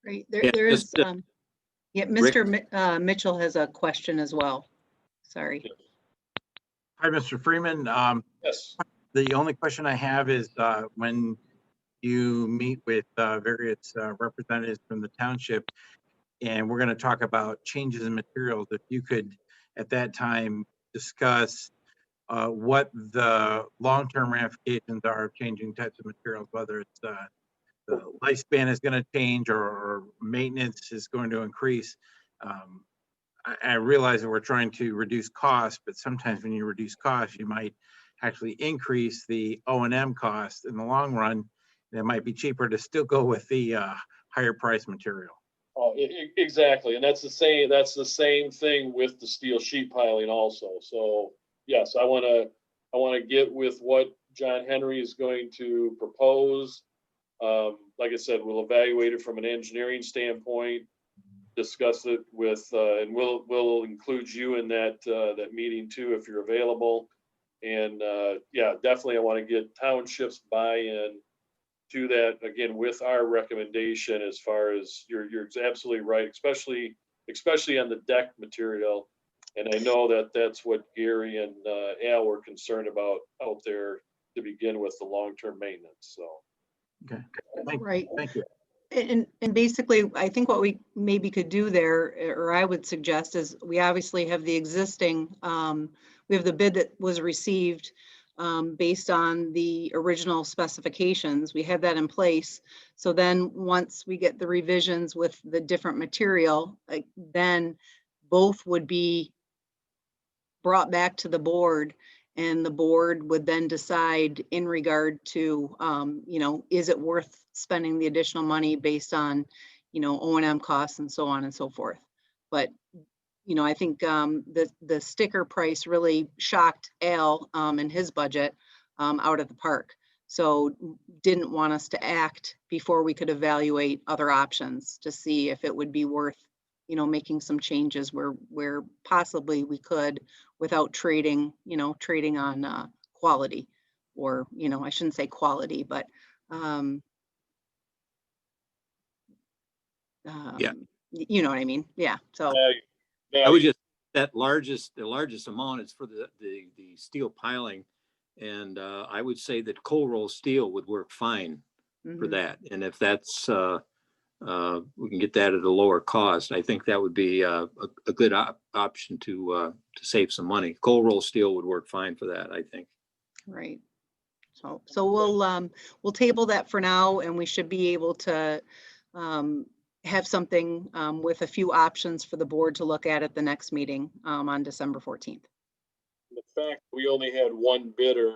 Great. Yeah, There is, just, yeah, Mr. Mitchell has a question as well. Sorry. Hi, Mr. Freeman. Yes. The only question I have is when you meet with various representatives from the township, and we're going to talk about changes in materials, if you could at that time discuss what the long-term ramifications are of changing types of materials, whether it's the lifespan is going to change or maintenance is going to increase. I realize that we're trying to reduce costs, but sometimes when you reduce costs, you might actually increase the O&M cost in the long run. It might be cheaper to still go with the higher price material. Oh, exactly, and that's the same thing with the steel sheet piling also. So yes, I want to get with what John Henry is going to propose. Like I said, we'll evaluate it from an engineering standpoint, discuss it with, and we'll include you in that meeting too if you're available. And yeah, definitely, I want to get Township's buy-in to that again with our recommendation. As far as you're absolutely right, especially on the deck material. And I know that that's what Gary and Al were concerned about out there to begin with, the long-term maintenance. So. Okay. Right. Thank you. And basically, I think what we maybe could do there, or I would suggest, is we obviously have the existing, we have the bid that was received based on the original specifications. We have that in place. So then once we get the revisions with the different material, like, then both would be brought back to the board, and the board would then decide in regard to, you know, is it worth spending the additional money based on, you know, O&M costs and so on and so forth. But, you know, I think the sticker price really shocked Al and his budget out of the park. So didn't want us to act before we could evaluate other options to see if it would be worth, you know, making some changes where possibly we could without trading, you know, trading on quality, or, you know, I shouldn't say quality, but Yeah. you know what I mean? Yeah. So I would just, the largest amount is for the steel piling. And I would say that cold roll steel would work fine for mhm. that. And if that's, we can get that at a lower cost, I think that would be a good option to save some money. Cold roll steel would work fine for that, I think. Right. So we'll table that for now, and we should be able to have something with a few options for the board to look at the next meeting on December 14th. The fact we only had one bidder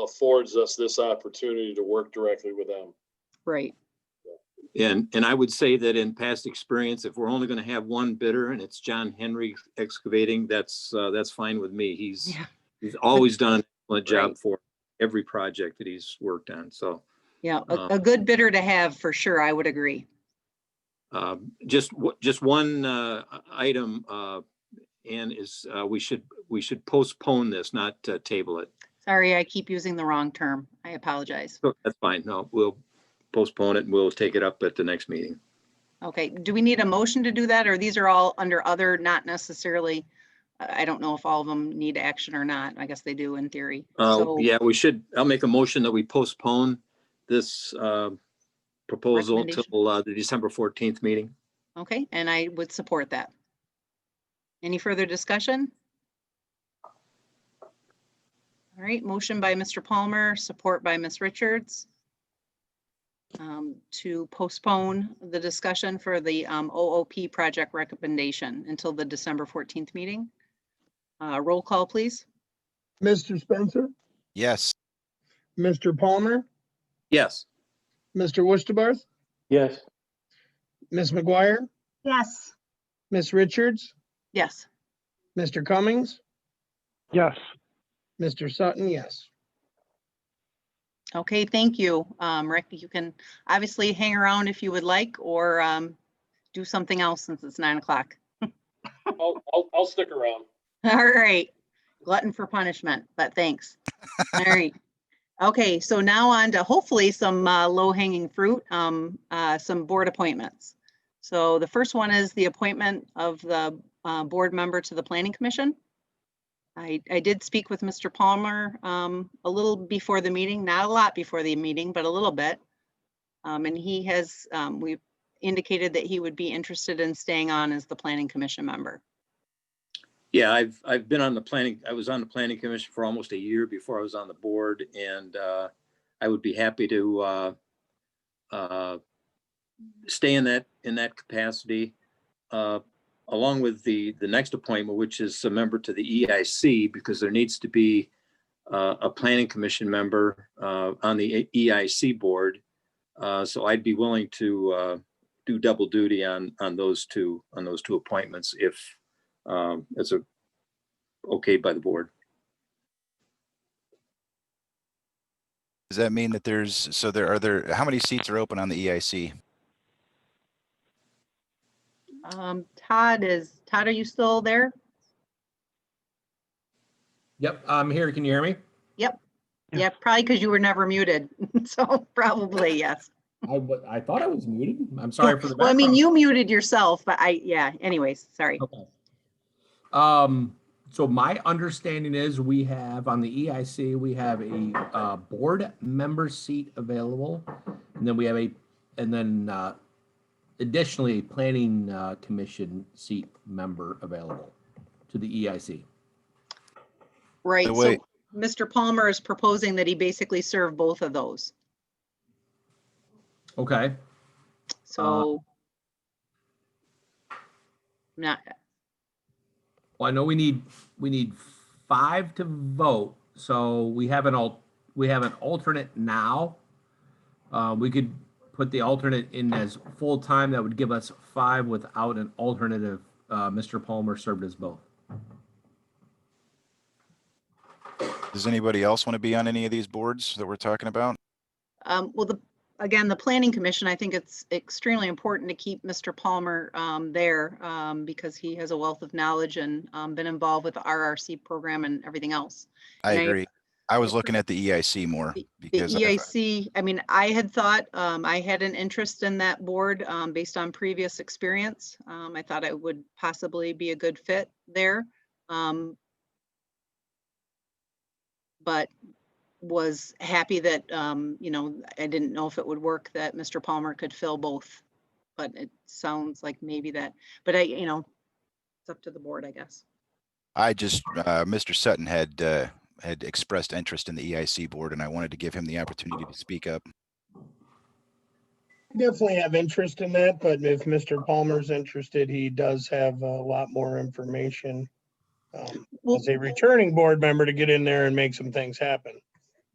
affords us this opportunity to work directly with them. Right. And I would say that in past experience, if we're only going to have one bidder and it's John Henry Excavating, that's fine with me. He's always done an excellent job Right. for every project that he's worked on. So Yeah, a good bidder to have for sure. I would agree. just one item, and is we should postpone this, not table it. Sorry, I keep using the wrong term. I apologize. So that's fine. No, we'll postpone it and we'll take it up at the next meeting. Okay, do we need a motion to do that, or these are all under other, not necessarily? I don't know if all of them need action or not. I guess they do in theory. So Yeah, we should. I'll make a motion that we postpone this proposal Recommendation. till the December 14th meeting. okay, and I would support that. Any further discussion? All right, motion by Mr. Palmer, support by Ms. Richards. To postpone the discussion for the OOP project recommendation until the December 14th meeting. Roll call, please. Mr. Spencer, Yes. Mr. Palmer, Yes. Mr. Wustabars, Yes. Ms. McGuire, Yes. Ms. Richards, Yes. Mr. Cummings, Yes. Mr. Sutton, yes. Okay, thank you. Rick, you can obviously hang around if you would like, or do something else since it's 9 o'clock. I'll stick around. All right, glutton for punishment, but thanks. All right. Okay, so now on to hopefully some low-hanging fruit, some board appointments. So the first one is the appointment of the board member to the Planning Commission. I did speak with Mr. Palmer a little before the meeting, not a lot before the meeting, but a little bit. And he has, we've indicated that he would be interested in staying on as the Planning Commission member. Yeah, I've been on the planning. I was on the Planning Commission for almost a year before I was on the board, and I would be happy to stay in that capacity, along with the next appointment, which is a member to the EIC, because there needs to be a Planning Commission member on the EIC board. So I'd be willing to do double duty on those two appointments if it's okay by the board. Does that mean that how many seats are open on the EIC? Todd, are you still there? Yep, I'm here. Can you hear me? Yep. Yeah, probably because you were never muted. So probably yes. I thought I was muted. I'm sorry for the Well, I background. mean, you muted yourself, but anyways, sorry. Okay. So my understanding is we have on the EIC, we have a board member seat available, and then we have a and then additionally, a planning commission seat member available to the EIC. Right, The so way- Mr. Palmer is proposing that he basically serve both of those. Okay, So not, well, I know we need 5 to vote, so we have an alternate now. We could put the alternate in as full-time. That would give us 5 without an alternative. Mr. Palmer served as both. Does anybody else want to be on any of these boards that we're talking about? well, again, the planning commission, I think it's extremely important to keep Mr. Palmer there because he has a wealth of knowledge and been involved with the RRC program and everything else. I And agree. I was looking at the EIC more The because EIC, I mean, I had thought, I had an interest in that board based on previous experience. I thought I would possibly be a good fit there. But was happy that, you know, I didn't know if it would work that Mr. Palmer could fill both. But it sounds like maybe that, but you know, it's up to the board, I guess. Mr. Sutton had expressed interest in the EIC board, and I wanted to give him the opportunity to speak up. Definitely have interest in that, but if Mr. Palmer's interested, he does have a lot more information Well, as a returning board member to get in there and make some things happen.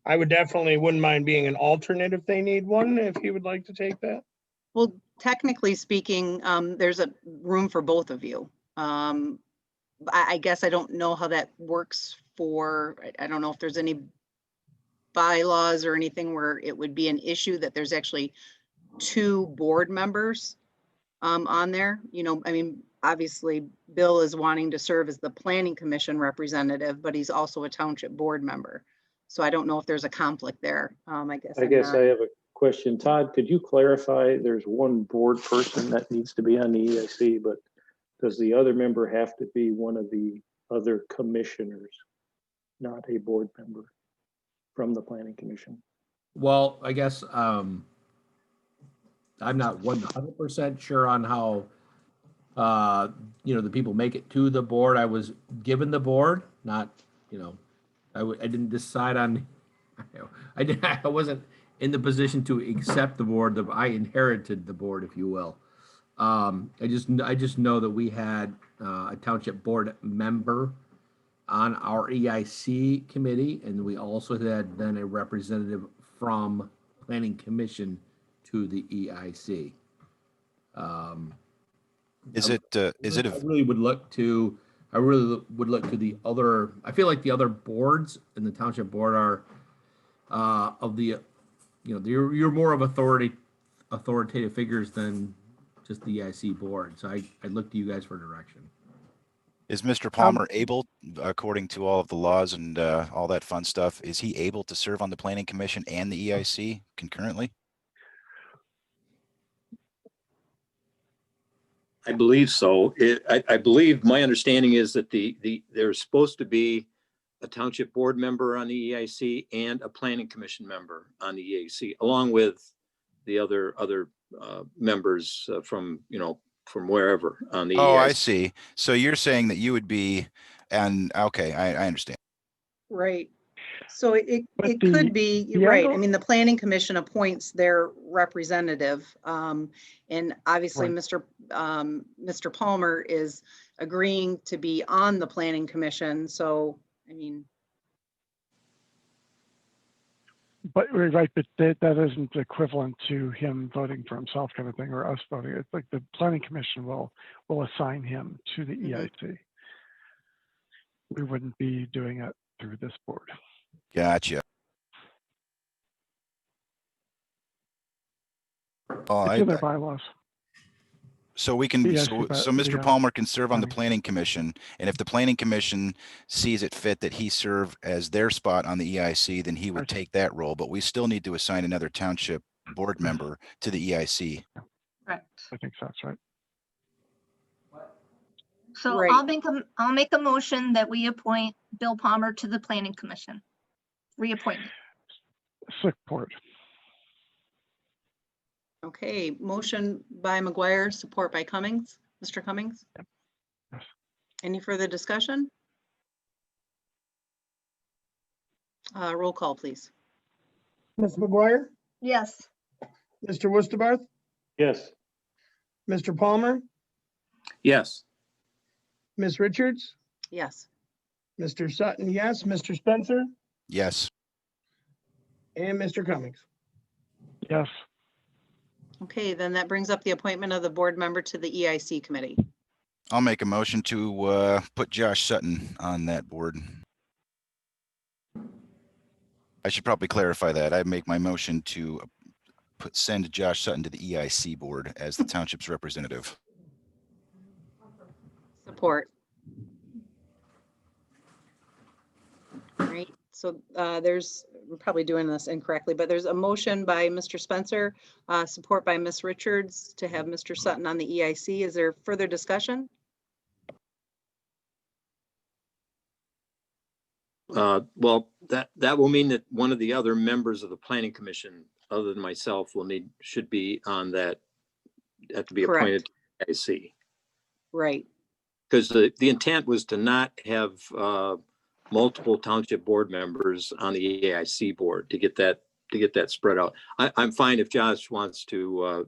I wouldn't mind being an alternate if they need one, if he would like to take that. well, technically speaking, there's a room for both of you. I guess I don't know how that works for, I don't know if there's any bylaws or anything where it would be an issue that there's actually 2 board members on there. You know, I mean, obviously Bill is wanting to serve as the planning commission representative, but he's also a township board member. So I don't know if there's a conflict there. I guess. I I'm guess not- I have a question. Todd, could you clarify, there's one board person that needs to be on the EIC, but does the other member have to be one of the other commissioners, not a board member from the planning commission? Well, I guess I'm not 100% sure on how you know, the people make it to the board. I was given the board, not, you know, I didn't decide on, I wasn't in the position to accept the board. I inherited the board, if you will. I just know that we had a township board member on our EIC committee, and we also had then a representative from Planning Commission to the EIC. Is it I really would look to the other, I feel like the other boards in the township board are of the, you know, you're more of authoritative figures than just the EIC board. So I look to you guys for direction. Is Mr. Palmer able, according to all of the laws and all that fun stuff, is he able to serve on the planning commission and the EIC concurrently? I believe so. I believe, my understanding is that there's supposed to be a township board member on the EIC and a planning commission member on the EIC, along with the other members from, you know, from wherever on the EIC. Oh, I see. So you're saying that you would be, and okay, I understand. Right. So it But could be, the you're right. I angle- mean, the planning commission appoints their representative. And obviously, Right. Mr. Palmer is agreeing to be on the planning commission. So, I mean, But we're right, but that isn't equivalent to him voting for himself kind of thing, or us voting. It's like the planning commission will assign him to the EIC. We wouldn't be doing it through this board. Gotcha. Oh, It's in their bylaws. so we can, Yes, so but Mr. the, Palmer can serve on the planning. planning commission, and if the planning commission sees it fit that he serve as their spot on the EIC, then he would Right. take that role, but we still need to assign another township board member to the EIC. Correct. I think that's right. So Right. I'll make a motion that we appoint Bill Palmer to the planning commission. Reappointment. Support. Okay, motion by McGuire, support by Cummings. Mr. Cummings? Yes. Any further discussion? Roll call, please. Ms. McGuire, Yes. Mr. Wusterbarth, Yes. Mr. Palmer, Yes. Ms. Richards, Yes. Mr. Sutton, yes, Mr. Spencer, Yes. and Mr. Cummings. Yes. Okay, then that brings up the appointment of the board member to the EIC committee. I'll make a motion to put Josh Sutton on that board. I should probably clarify that. I make my motion to send Josh Sutton to the EIC board as the township's representative. Support. All right, so we're probably doing this incorrectly, but there's a motion by Mr. Spencer, support by Ms. Richards to have Mr. Sutton on the EIC. Is there further discussion? Well, that will mean that one of the other members of the planning commission, other than myself, should be on that, have to be appointed to IC. Right. Because the intent was to not have multiple township board members on the EIC board to get that spread out. I'm fine if Josh wants to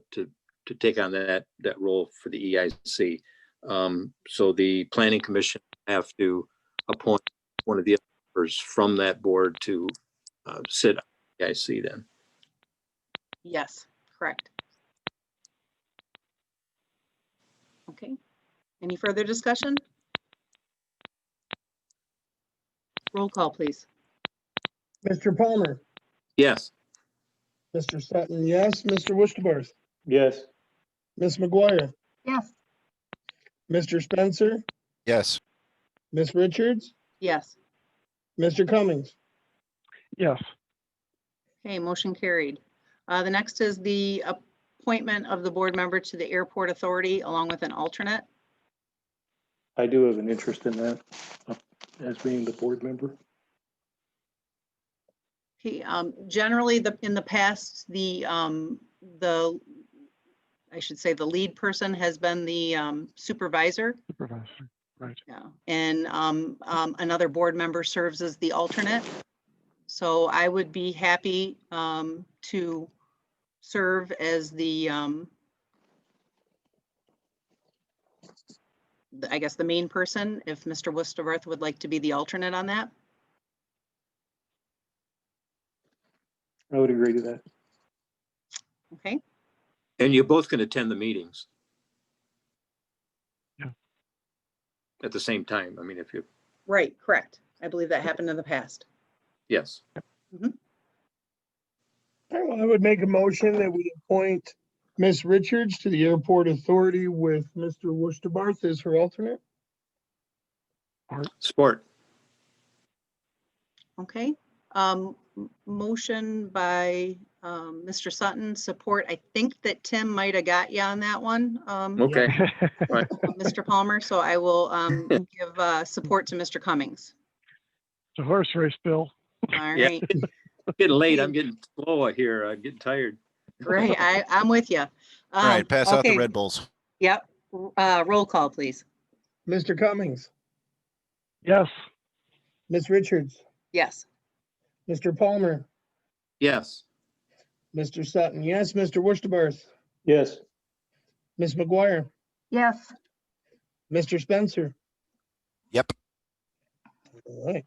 take on that role for the EIC. So the planning commission have to appoint one of the members from that board to sit on the EIC then. Yes, correct. Okay. Any further discussion? Roll call, please. Mr. Palmer, Yes. Mr. Sutton, yes, Mr. Wusterbarth, Yes. Ms. McGuire, Yes. Mr. Spencer, Yes. Ms. Richards, Yes. Mr. Cummings. Yes. Okay, motion carried. The next is the appointment of the board member to the airport authority along with an alternate. I do have an interest in that as being the board member. Okay, generally in the past, I should say the lead person has been the supervisor. Supervisor. Right. Yeah, and another board member serves as the alternate. So I would be happy to serve as I guess the main person, if Mr. Wusterbarth would like to be the alternate on that. I would agree to that. Okay, And you both can attend the meetings. Yeah. At the same time. I mean, if you, right, correct. I believe that happened in the past. yes. All right, well, I would make a motion that we appoint Ms. Richards to the airport authority with Mr. Wusterbarth as her alternate. Sport. Okay, motion by Mr. Sutton, support. I think that Tim might have got you on that one, Okay. Right. Mr. Palmer, so I will give support to Mr. Cummings. It's a horse race, Bill. All Yeah. right, Getting late. I'm getting slow here. I'm getting tired. great. I'm with you. All right, pass out the okay. Red Bulls. Yep, roll call, please. Mr. Cummings, Yes. Ms. Richards, Yes. Mr. Palmer, Yes. Mr. Sutton, yes, Mr. Wusterbarth, Yes. Ms. McGuire, Yes. Mr. Spencer. Yep. All right.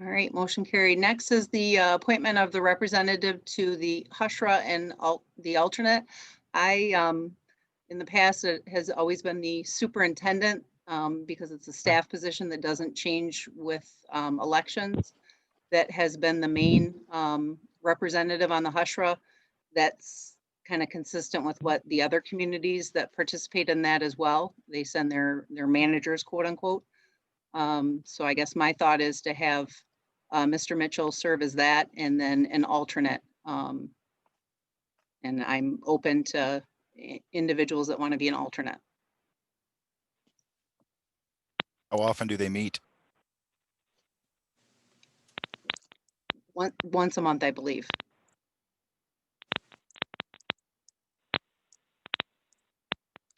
All right, motion carried. Next is the appointment of the representative to the HUSHRA and the alternate. In the past, it has always been the superintendent because it's a staff position that doesn't change with elections. That has been the main representative on the HUSHRA. That's kind of consistent with what the other communities that participate in that as well. They send their managers, quote unquote. So I guess my thought is to have Mr. Mitchell serve as that and then an alternate. And I'm open to individuals that want to be an alternate. How often do they meet? Once a month, I believe.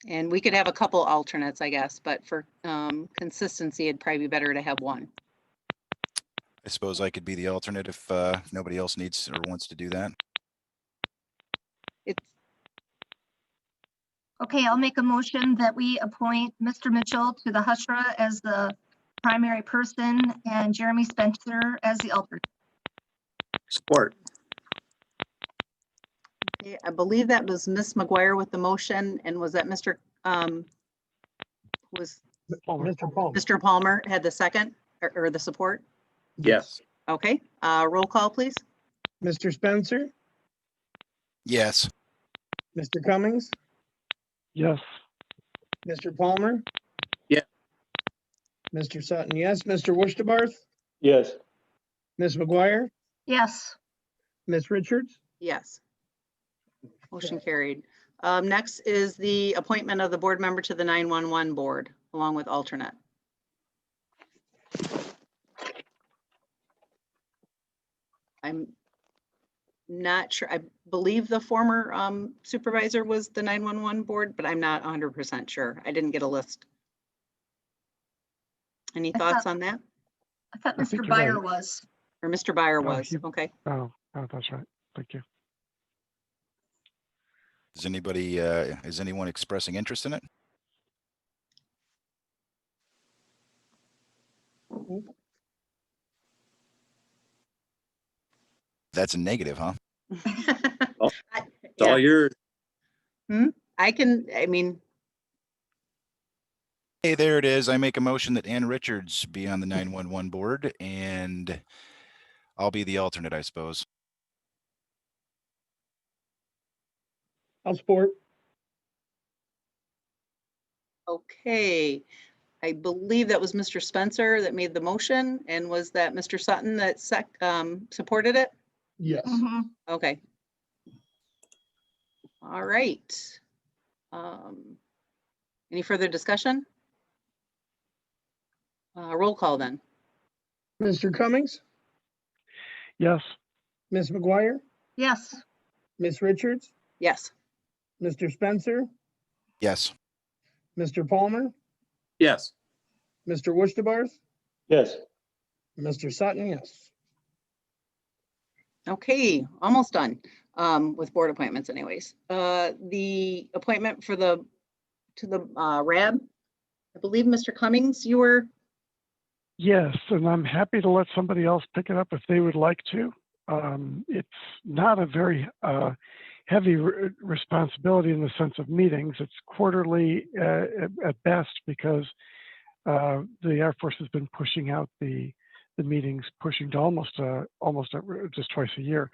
And we could have a couple alternates, I guess, but for consistency, it'd probably be better to have one. I suppose I could be the alternate if nobody else needs or wants to do that. It's, Okay, I'll make a motion that we appoint Mr. Mitchell to the Hushra as the primary person and Jeremy Spencer as the alternate. Support. okay, I believe that was Ms. McGuire with the motion, and was that Mr. Was Mr. Paul. Mr. Palmer had the second or the support? Yes. Okay, roll call, please. Mr. Spencer, Yes. Mr. Cummings, Yes. Mr. Palmer. Yeah. Mr. Sutton, yes. Mr. Wurstabarth, Yes. Ms. McGuire, Yes, Ms. Richards. Yes. Motion carried. Next is the appointment of the board member to the 911 board, along with alternate. I'm not sure. I believe the former supervisor was the 911 board, but I'm not 100% sure. I didn't get a list. Any I thoughts thought- on that? I thought I think Mr. you're right. Byer was. Or Mr. Byer Oh, was? he- Okay. Oh, that's right. Thank you. Is anyone expressing interest in it? That's a negative, huh? It's all yours. I mean, Hey, there it is. I make a motion that Ann Richards be on the 911 board, and I'll be the alternate, I suppose. I'll support. okay. I believe that was Mr. Spencer that made the motion, and was that Mr. Sutton that supported it? Yes. Mhm. Okay. All right. Any further discussion? Roll call then. Mr. Cummings, Yes. Ms. McGuire, Yes, Ms. Richards, Yes. Mr. Spencer, Yes. Mr. Palmer, Yes. Mr. Wurstabarth, Yes. Mr. Sutton, yes. Okay, almost done with board appointments anyways. The appointment for to the RAB, I believe Mr. Cummings, you were, Yes, and I'm happy to let somebody else pick it up if they would like to. It's not a very heavy responsibility in the sense of meetings. It's quarterly at best because the Air Force has been pushing out the meetings, pushing to almost just twice a year.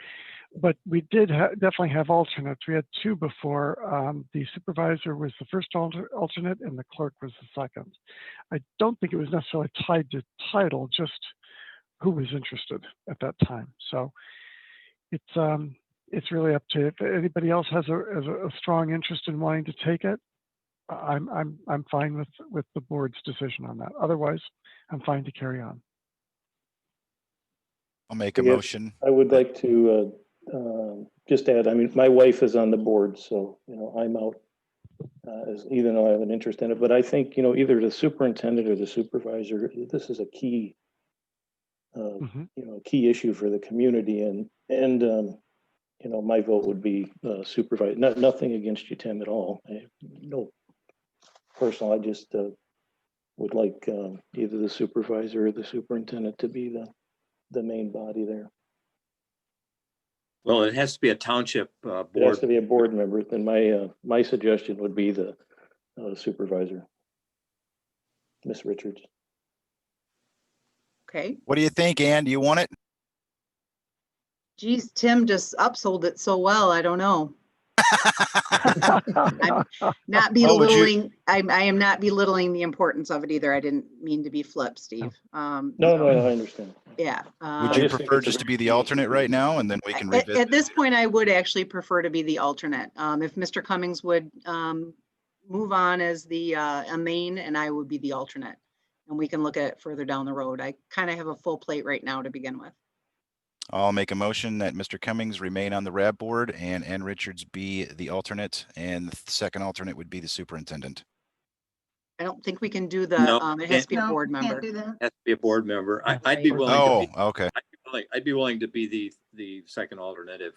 But we did definitely have alternates. We had two before. The supervisor was the first alternate and the clerk was the second. I don't think it was necessarily tied to title, just who was interested at that time. So it's really up to, if anybody else has a strong interest in wanting to take it, I'm fine with the board's decision on that. Otherwise, I'm fine to carry on. I'll make a Yes. motion. I would like to just add, I mean, my wife is on the board, so, I'm out, even though I have an interest in it. But I think, either the superintendent or the supervisor, this is a key, key issue for the community. And my vote would be supervisor. Nothing against you, Tim, at all. No personal, I just would like either the supervisor or the superintendent to be the main body there. Well, it has to be a township It has board. to be a board member, then my suggestion would be the supervisor, Miss Richards. okay. What do you think, Ann? Do you want it? Geez, Tim just upsold it so well. I don't know. I'm not belittling, I am not belittling the importance of it either. I didn't mean to be flip, Steve. No, I understand. Yeah. Would you prefer just to be the alternate right now, and then we can revisit? At this point, I would actually prefer to be the alternate. If Mr. Cummings would move on as a main, and I would be the alternate. And we can look at it further down the road. I kind of have a full plate right now to begin with. I'll make a motion that Mr. Cummings remain on the RAB board and Ann Richards be the alternate, and the second alternate would be the superintendent. I don't think we can do the, No, it has to be a No, board member. can't do that. Has to be a board member. I'd be willing to Oh, be, okay. I'd be willing to be the second alternate if,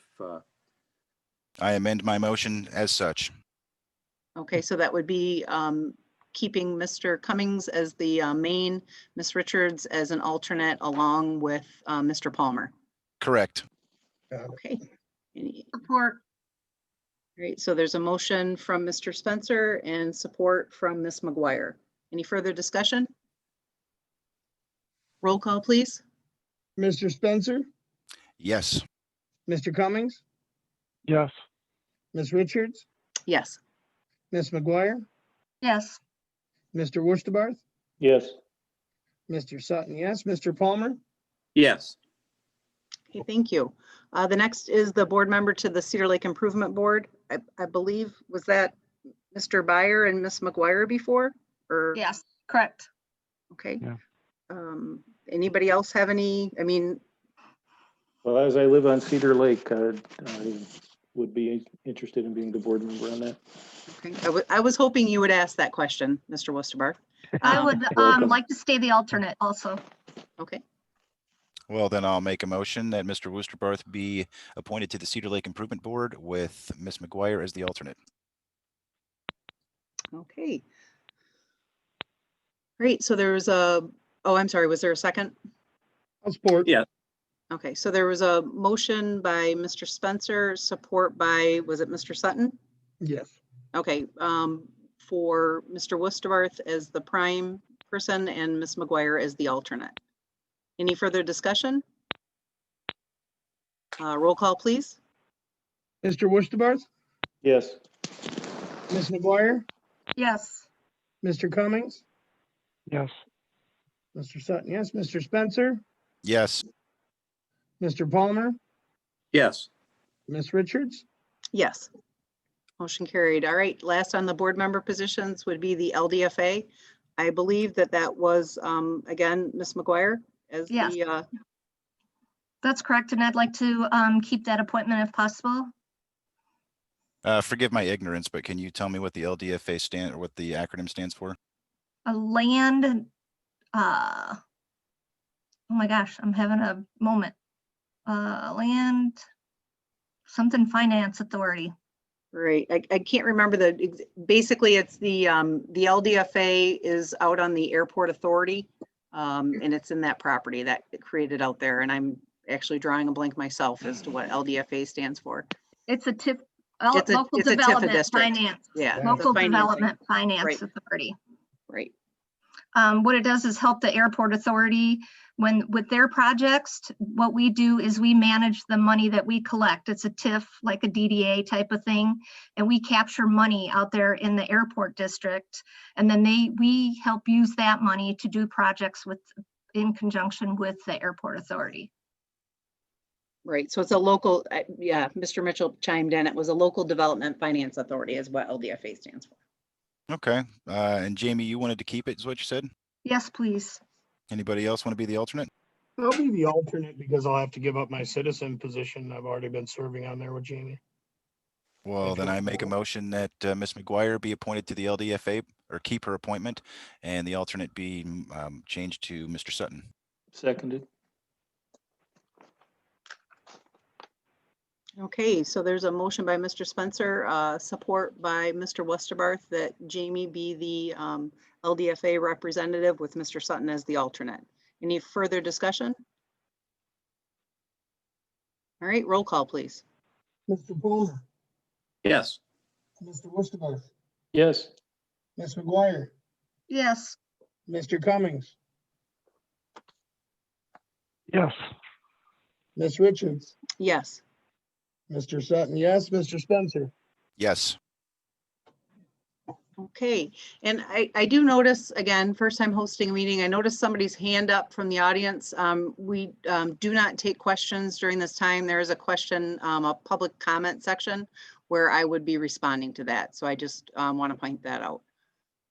I amend my motion as such. Okay, so that would be keeping Mr. Cummings as the main, Ms. Richards as an alternate along with Mr. Palmer. Correct. Okay. Support. Great, so there's a motion from Mr. Spencer and support from Ms. McGuire. Any further discussion? Roll call, please. Mr. Spencer, Yes. Mr. Cummings, Yes. Ms. Richards, Yes. Ms. McGuire, Yes. Mr. Wurstabarth, Yes. Mr. Sutton, yes, Mr. Palmer, yes. Okay, thank you. The next is the board member to the Cedar Lake Improvement Board. I believe, was that Mr. Byer and Ms. McGuire before? Or, Yes, correct. okay. Yeah. Anybody else have any, I mean, Well, as I live on Cedar Lake, I would be interested in being the board member on that. okay. I was hoping you would ask that question, Mr. Wusterbarth. I would welcome. like to stay the alternate also. Okay, Well, then I'll make a motion that Mr. Woosterbarth be appointed to the Cedar Lake Improvement Board with Ms. McGuire as the alternate. okay. Great, so there was a, oh, I'm sorry, was there a second? I'll support. Yeah. Okay, so there was a motion by Mr. Spencer, support by, was it Mr. Sutton? Yes. Okay, for Mr. Wusterbarth as the prime person and Ms. McGuire as the alternate. Any further discussion? Roll call, please. Mr. Wurstabarth, Yes. Ms. McGuire, Yes. Mr. Cummings, Yes. Mr. Sutton, yes, Mr. Spencer, Yes. Mr. Palmer, Yes. Ms. Richards, Yes. Motion carried. All right, last on the board member positions would be the LDFA. I believe that was, again, Ms. McGuire as Yes. the, That's correct. And I'd like to keep that appointment if possible. Forgive my ignorance, but can you tell me what the LDFA stand or what the acronym stands for? A land, oh my gosh, I'm having a moment. Land, something finance authority. right, I can't remember basically it's the LDFA is out on the airport authority. And it's in that property that it created out there. And I'm actually drawing a blank myself as to what LDFA stands for. It's a TIF, It's a local TIFA development district. finance. Yeah. the Local financing. development finance Right. authority. Right. What it does is help the airport authority with their projects. What we do is we manage the money that we collect. It's a TIF, like a DDA type of thing. And we capture money out there in the airport district. And then we help use that money to do projects in conjunction with the airport authority. Right. So it's a local, yeah, Mr. Mitchell chimed in. It was a local development finance authority is what LDFA stands for. Okay. And Jamie, you wanted to keep it, is what you said? Yes, please. Anybody else want to be the alternate? I'll be the alternate because I'll have to give up my citizen position. I've already been serving on there with Jamie. Well, then I make a motion that Ms. McGuire be appointed to the LDFA or keep her appointment and the alternate be changed to Mr. Sutton. Seconded. Okay, so there's a motion by Mr. Spencer, support by Mr. Wusterbarth that Jamie be the LDFA representative with Mr. Sutton as the alternate. Any further discussion? All right, roll call, please. Mr. Palmer, Yes. Mr. Wurstabarth, Yes. Ms. McGuire, Yes. Mr. Cummings, Yes. Ms. Richards, Yes. Mr. Sutton, yes, Mr. Spencer. Yes. Okay, and I do notice, again, first time hosting a meeting, I noticed somebody's hand up from the audience. We do not take questions during this time. There is a question, a public comment section where I would be responding to that. So I just want to point that out.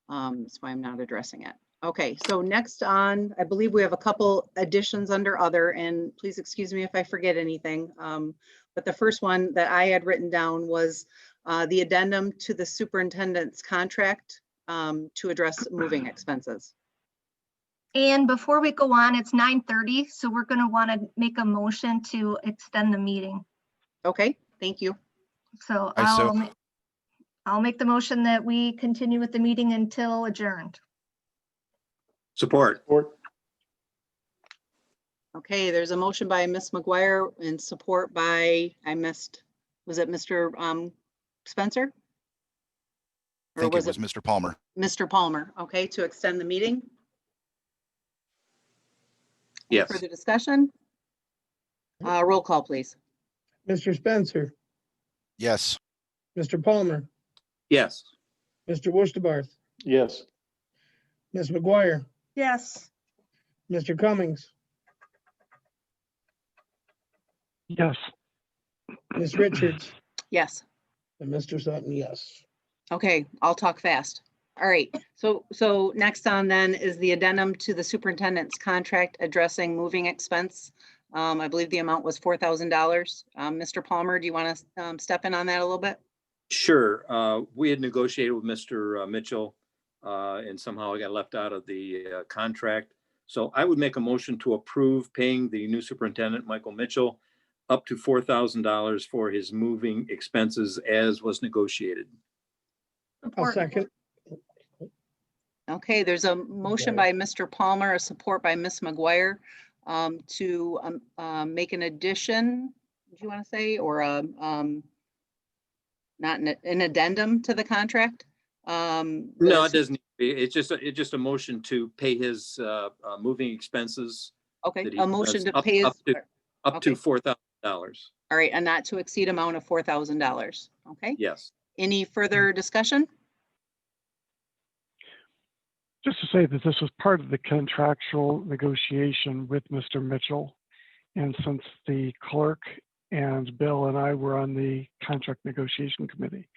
That's why I'm not addressing it. Okay, so next on, I believe we have a couple additions under other, and please excuse me if I forget anything. But the first one that I had written down was the addendum to the superintendent's contract to address moving expenses. And before we go on, it's 9:30, so we're going to want to make a motion to extend the meeting. Okay, thank you. So I so- I'll make the motion that we continue with the meeting until adjourned. Support. Okay, there's a motion by Ms. McGuire and support by, was it Mr. Spencer? I think it was Mr. Palmer. Mr. Palmer, okay, to extend the meeting? Any Yes. further discussion? Roll call, please. Mr. Spencer, Yes. Mr. Palmer, Yes. Mr. Wusterbarth, Yes. Ms. McGuire, Yes. Mr. Cummings, Yes. Ms. Richards, Yes. and Mr. Sutton, yes. Okay, I'll talk fast. All right, so next on then is the addendum to the superintendent's contract addressing moving expense. I believe the amount was $4,000. Mr. Palmer, do you want to step in on that a little bit? Sure. We had negotiated with Mr. Mitchell, and somehow I got left out of the contract. So I would make a motion to approve paying the new superintendent, Michael Mitchell, up to $4,000 for his moving expenses as was negotiated. I'll Support. second. Okay, there's a motion by Mr. Palmer, a support by Ms. McGuire to make an addition, do you want to say, or not an addendum to the contract? No, it doesn't. It's just a motion to pay his moving expenses. Okay, that he a motion does to pay his, up to okay. $4,000. all right, a not to exceed amount of $4,000. Okay, Yes. any further discussion? Just to say that this was part of the contractual negotiation with Mr. Mitchell. And since the clerk and Bill and I were on the contract negotiation committee,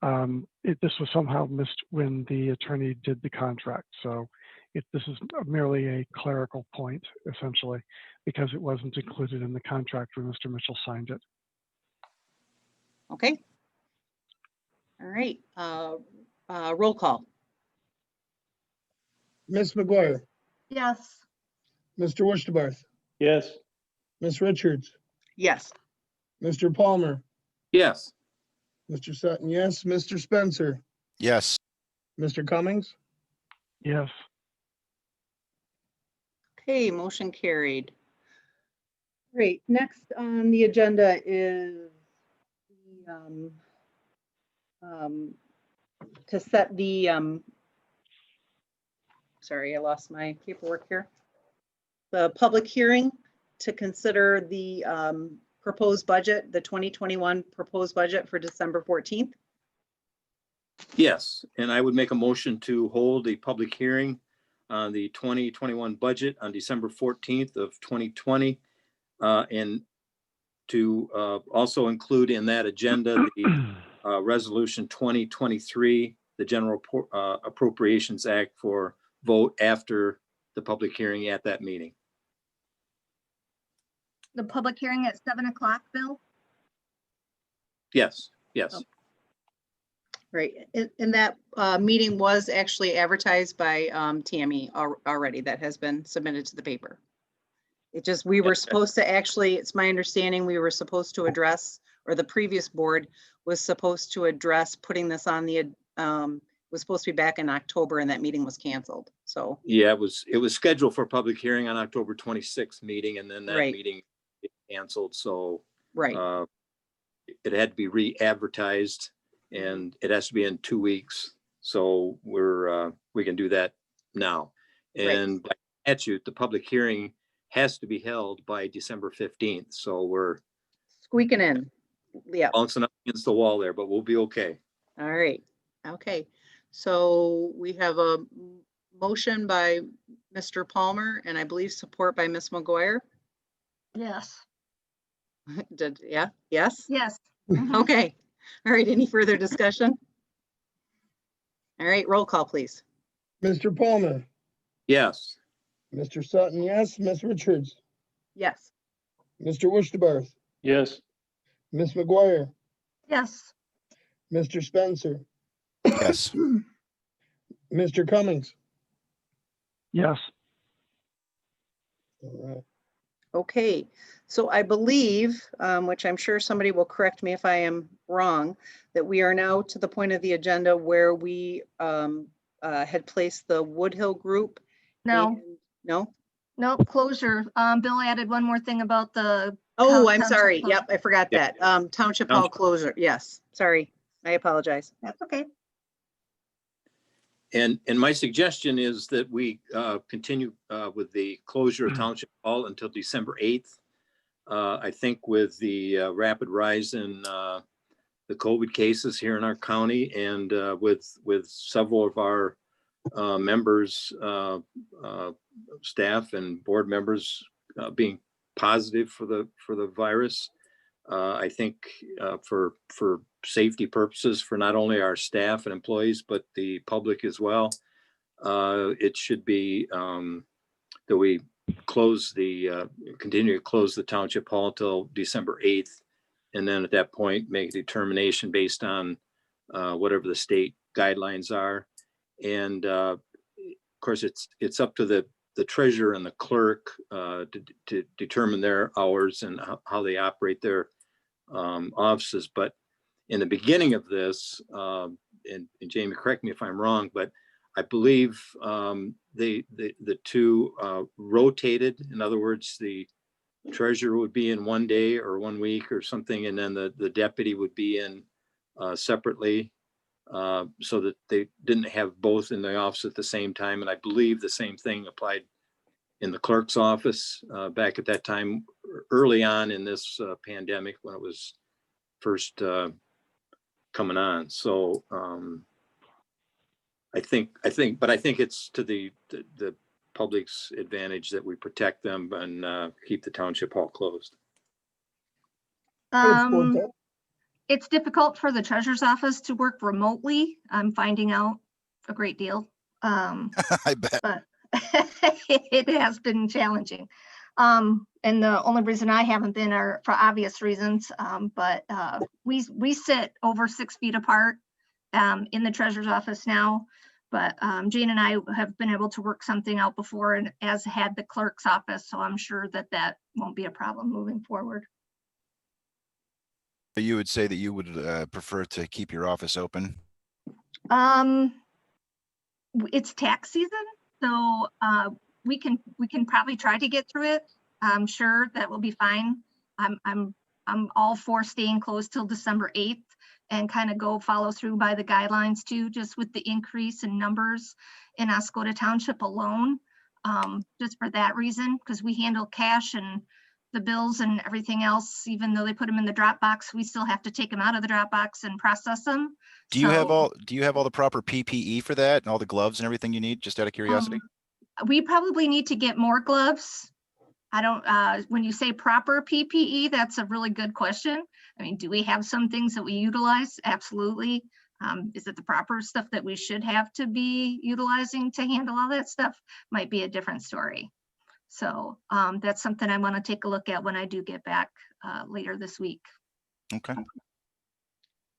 this was somehow missed when the attorney did the contract. So this is merely a clerical point, essentially, because it wasn't included in the contract when Mr. Mitchell signed it. Okay. All right, roll call. Ms. McGuire, Yes. Mr. Wusterbarth, Yes. Ms. Richards, Yes. Mr. Palmer, Yes. Mr. Sutton, yes. Mr. Spencer, Yes. Mr. Cummings, Yes. Okay, motion carried. Great, next on the agenda is the, to set the, sorry, I lost my paperwork here. The public hearing to consider the proposed budget, the 2021 proposed budget for December 14th. Yes, and I would make a motion to hold a public hearing on the 2021 budget on December 14th of 2020. And to also include in that agenda the resolution 2023, the General Appropriations Act, for vote after the public hearing at that meeting. The public hearing at 7 o'clock, Bill? Yes, yes. Oh. Right, and that meeting was actually advertised by Tammy already. That has been submitted to the paper. It just, we were supposed to actually, it's my understanding, we were supposed to address, or the previous board was supposed to address putting this on the, was supposed to be back in October, and that meeting was canceled, so. Yeah, it was scheduled for a public hearing on October 26th meeting, and then that Right. meeting canceled, so Right, it had to be re-advertised, and it has to be in 2 weeks. So we can do that now. And by statute, the public hearing has to be held by December 15th. So we're squeaking in, yeah. bouncing up against the wall there, but we'll be okay. All right, okay. So we have a motion by Mr. Palmer, and I believe support by Ms. McGuire. Yes. Yeah, yes? Yes. Okay, all right, any further discussion? All right, roll call, please. Mr. Palmer, Yes. Mr. Sutton, yes. Ms. Richards, Yes. Mr. Wishtabarth, Yes. Ms. McGuire, Yes. Mr. Spencer, Yes. Mr. Cummings. Yes. All right. Okay, so I believe, which I'm sure somebody will correct me if I am wrong, that we are now to the point of the agenda where we had placed the Woodhill group. No, and- No? no, closure. Bill added one more thing about the. Oh, I'm township sorry. closure. Yep, I forgot Yeah. that. Township Hall Township. closure. Yes, sorry. I apologize. That's okay. And my suggestion is that we continue with the closure of Township Hall until December 8th. I think with the rapid rise in the COVID cases here in our county and with several of our members, staff and board members being positive for the virus, I think for safety purposes for not only our staff and employees, but the public as well, it should be that we continue to close the Township Hall till December 8th. And then at that point, make a determination based on whatever the state guidelines are. And of course, it's up to the treasurer and the clerk to determine their hours and how they operate their offices. But in the beginning of this, and Jamie, correct me if I'm wrong, but I believe the two rotated. In other words, the treasurer would be in one day or 1 week or something, and then the deputy would be in separately, so that they didn't have both in the office at the same time. And I believe the same thing applied in the clerk's office back at that time, early on in this pandemic when it was first coming on. So I think it's to the public's advantage that we protect them and keep the Township Hall closed. I support that. It's difficult for the treasurer's office to work remotely. I'm finding out a great deal. I bet. But it has been challenging. And the only reason I haven't been are for obvious reasons. But we sit over 6 feet apart in the treasurer's office now. But Jane and I have been able to work something out before, and as had the clerk's office. So I'm sure that won't be a problem moving forward. You would say that you would prefer to keep your office open? It's tax season, so we can probably try to get through it. I'm sure that will be fine. I'm all for staying closed till December 8th and kind of follow through by the guidelines too, just with the increase in numbers in Oscoda Township alone, just for that reason, because we handle cash and the bills and everything else. Even though they put them in the Dropbox, we still have to take them out of the Dropbox and process them. Do you have all the proper PPE for that and all the gloves and everything you need, just out of curiosity? We probably need to get more gloves. I don't, when you say proper PPE, that's a really good question. I mean, do we have some things that we utilize? Absolutely. Is it the proper stuff that we should have to be utilizing to handle all that stuff? Might be a different story. So that's something I want to take a look at when I do get back later this week. Okay.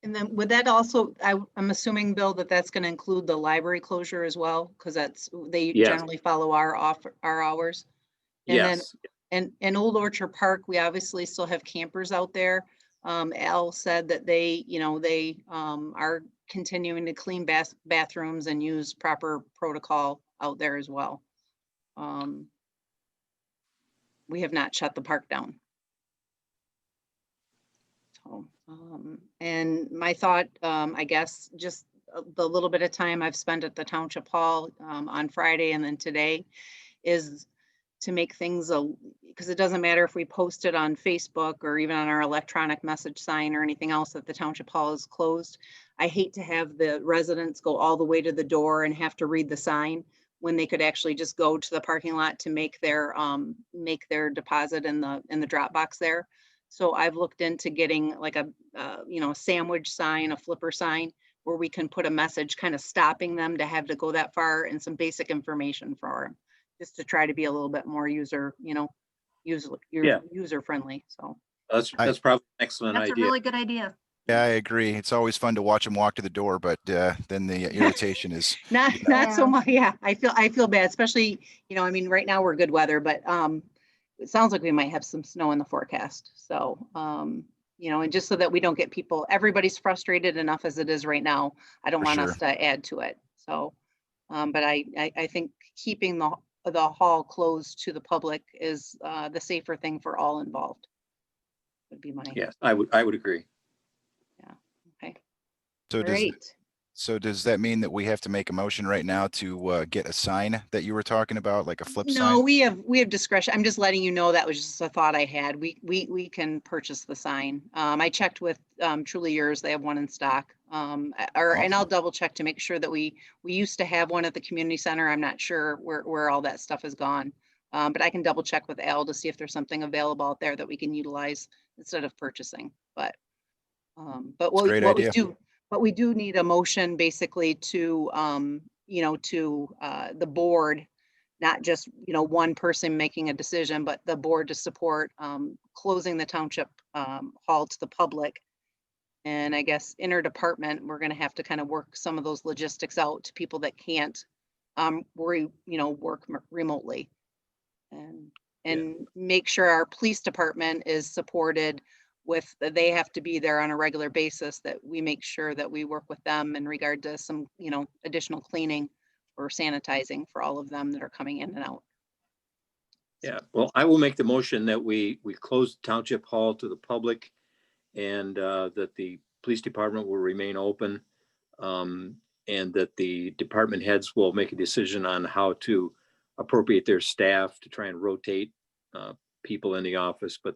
And then would that also, I'm assuming, Bill, that's going to include the library closure as well, because they Yes. generally follow our hours. And Yes. then in Old Orchard Park, we obviously still have campers out there. Al said that they are continuing to clean bathrooms and use proper protocol out there as well. We have not shut the park down. So, and my thought, I guess, just the little bit of time I've spent at the Township Hall on Friday and then today is to make things, because it doesn't matter if we post it on Facebook or even on our electronic message sign or anything else that the Township Hall is closed. I hate to have the residents go all the way to the door and have to read the sign when they could actually just go to the parking lot to make their deposit in the drop box there. So I've looked into getting like a sandwich sign, a flipper sign, where we can put a message kind of stopping them to have to go that far, and some basic information for them, just to try to be a little bit more user friendly. So That's probably an excellent That's a idea. really good idea. Yeah, I agree. It's always fun to watch them walk to the door, but then the irritation is, not so Yeah. much. Yeah, I feel bad, especially, I mean, right now we're good weather, but it sounds like we might have some snow in the forecast. So, and just so that we don't get everybody's frustrated enough as it is right now. I don't For want sure. us to add to it. So, but I think keeping the hall closed to the public is the safer thing for all involved. Would be my. Yes, I would agree. Yeah. Okay. so does, Great. so does that mean that we have to make a motion right now to get a sign that you were talking about, like a flip No, sign? we have discretion. I'm just letting you know that was just a thought I had. We can purchase the sign. I checked with Truly Yours. They have one in stock. And I'll double check to make sure that we used to have one at the community center. I'm not sure where all that stuff has gone. But I can double check with Al to see if there's something available out there that we can utilize instead of purchasing. But Great idea. we do need a motion basically to the board, not just, one person making a decision, but the board to support closing the township hall to the public. And I guess interdepartment, we're going to have to kind of work some of those logistics out to people that can't work remotely, and make sure our police department is supported with, they have to be there on a regular basis, that we make sure that we work with them in regard to some, additional cleaning or sanitizing for all of them that are coming in and out. Yeah, well, I will make the motion that we close the township hall to the public, and that the police department will remain open, and that the department heads will make a decision on how to appropriate their staff to try and rotate people in the office, but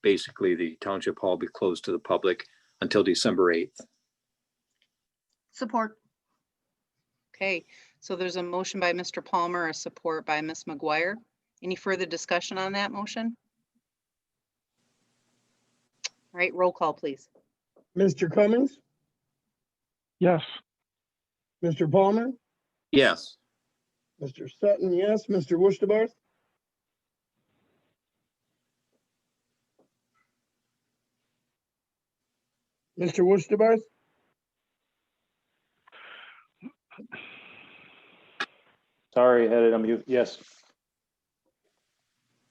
basically the township hall will be closed to the public until December 8th. Support. Okay, so there's a motion by Mr. Palmer, a support by Ms. McGuire. Any further discussion on that motion? All right, roll call, please. Mr. Cummings, Yes. Mr. Palmer, Yes. Mr. Sutton, yes, Mr. Wushtabarth, Mr. Wushtabarth, Sorry, I had it on mute. Yes.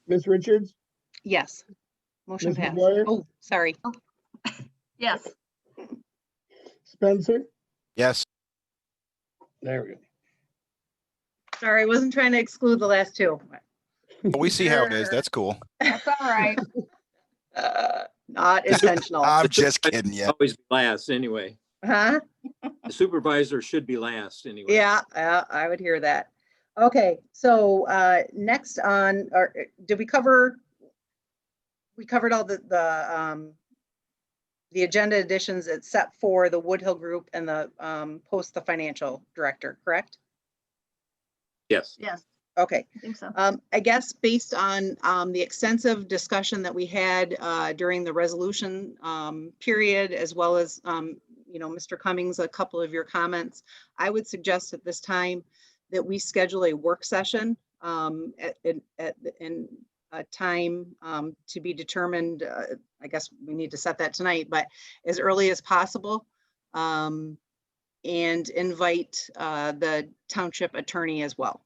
Ms. Richards, Yes. Motion Ms. passed. McGuire? Oh, sorry. Yes. Spencer, Yes. there we go. Sorry, I wasn't trying to exclude the last two. But we see how it is. That's cool. That's all right. Not intentional. I'm just kidding you. Always be last anyway. Huh? The supervisor should be last anyway. Yeah, I would hear that. Okay, so next on, or did we covered all the agenda additions except for the Woodhill Group and the post the financial director, correct? Yes. Yes, Okay. I think so. I guess based on the extensive discussion that we had during the resolution period, as well as, Mr. Cummings, a couple of your comments, I would suggest at this time that we schedule a work session in a time to be determined. I guess we need to set that tonight, but as early as possible, and invite the township attorney as well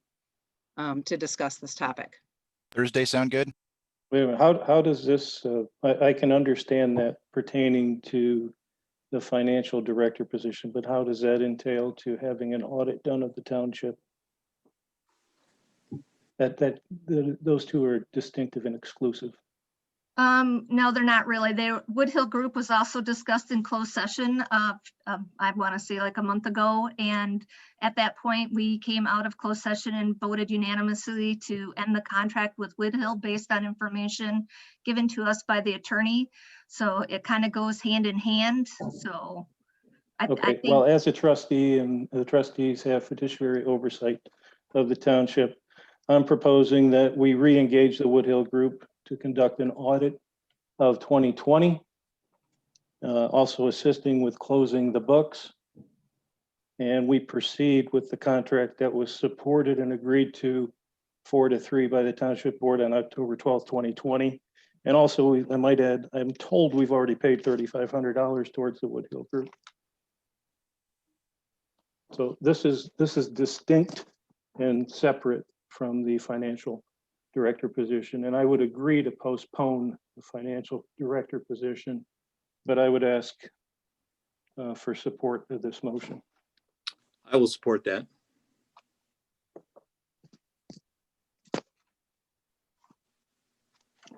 to discuss this topic. Thursday sound good? Wait a minute, how does this, I can understand that pertaining to the financial director position, but how does that entail to having an audit done of the township? Those two are distinctive and exclusive. No, they're not really. Woodhill Group was also discussed in closed session, I want to say like a month ago. And at that point, we came out of closed session and voted unanimously to end the contract with Woodhill based on information given to us by the attorney. So it kind of goes hand in hand. So I Okay, think, well, as a trustee and the trustees have fiduciary oversight of the township, I'm proposing that we re-engage the Woodhill Group to conduct an audit of 2020, also assisting with closing the books and we proceed with the contract that was supported and agreed to 4-3 by the Township Board on October 12th, 2020. And also, I might add, I'm told we've already paid $3,500 towards the Woodhill Group. So this is distinct and separate from the financial director position. And I would agree to postpone the financial director position, but I would ask for support of this motion. I will support that.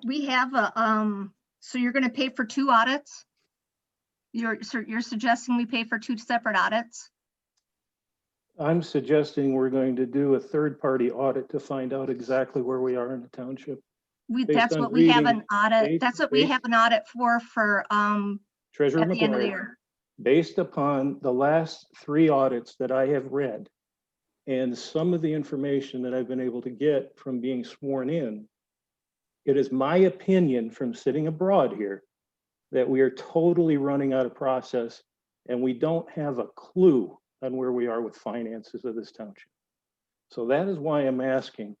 We have a, so you're gonna pay for 2 audits? You're suggesting we pay for 2 separate audits? I'm suggesting we're going to do a third-party audit to find out exactly where we are in the township. Based That's on what we have reading- an audit, that's what we based- have an audit for, Treasurer at the end of the McGuire, year. based upon the last 3 audits that I have read and some of the information that I've been able to get from being sworn in, it is my opinion from sitting abroad here that we are totally running out of process and we don't have a clue on where we are with finances of this township. So that is why I'm asking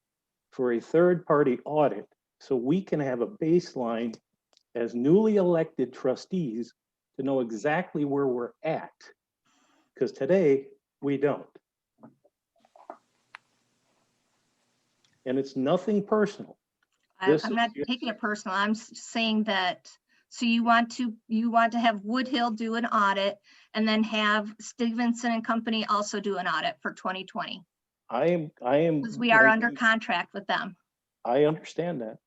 for a third-party audit so we can have a baseline as newly elected trustees to know exactly where we're at. Because today we don't. And it's nothing personal. This I'm not is- taking it personal. I'm saying that, so you want to have Woodhill do an audit and then have Stevenson and Company also do an audit for 2020. I am. Because we are under going- contract with them. I understand that.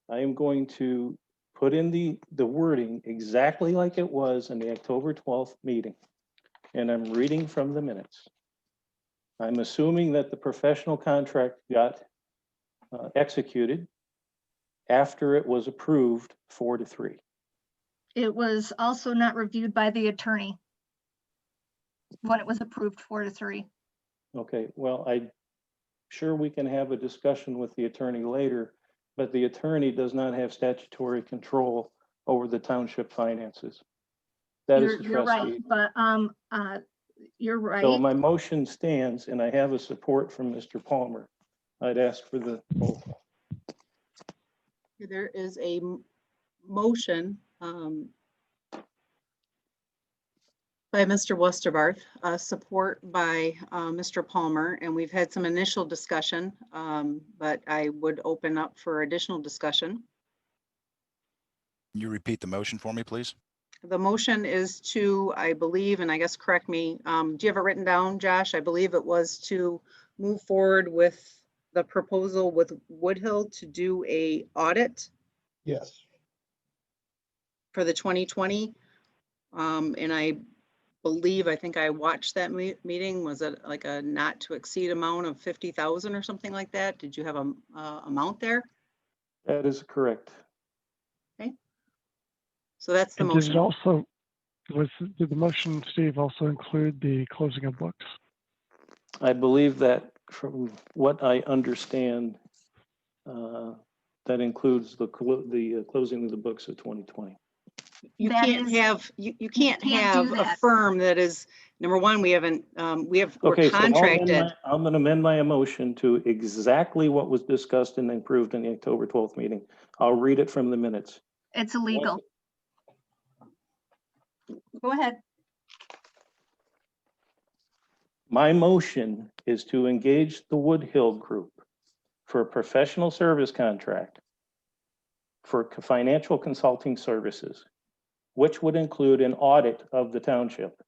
I am going to put in the wording exactly like it was in the October 12th meeting. And I'm reading from the minutes. I'm assuming that the professional contract got executed after it was approved 4-3. It was also not reviewed by the attorney when it was approved 4-3. Okay, well, I'm sure we can have a discussion with the attorney later, but the attorney does not have statutory control over the township finances. That is the You're right, trustee. but you're So right. my motion stands and I have a support from Mr. Palmer. I'd ask for the roll call. There is a motion by Mr. Westerbarth, support by Mr. Palmer, and we've had some initial discussion, but I would open up for additional discussion. Can you repeat the motion for me, please? The motion is to, I believe, and I guess correct me, do you have it written down, Josh? I believe it was to move forward with the proposal with Woodhill to do a audit Yes. for the 2020. And I think I watched that meeting. Was it like a not to exceed amount of 50,000 or something like that? Did you have a amount there? That is correct. So that's the And did it motion. also, did the motion, Steve, also include the closing of books? I believe that from what I understand, that includes the closing of the books of 2020. You That can't is- have, you can't can't have do a that. firm that is, number one, we're Okay, so contracted. I'm going to amend my motion to exactly what was discussed and approved in the October 12th meeting. I'll read it from the minutes. It's illegal. Go ahead. My motion is to engage the Woodhill Group for a professional service contract for financial consulting services, which would include an audit of the township,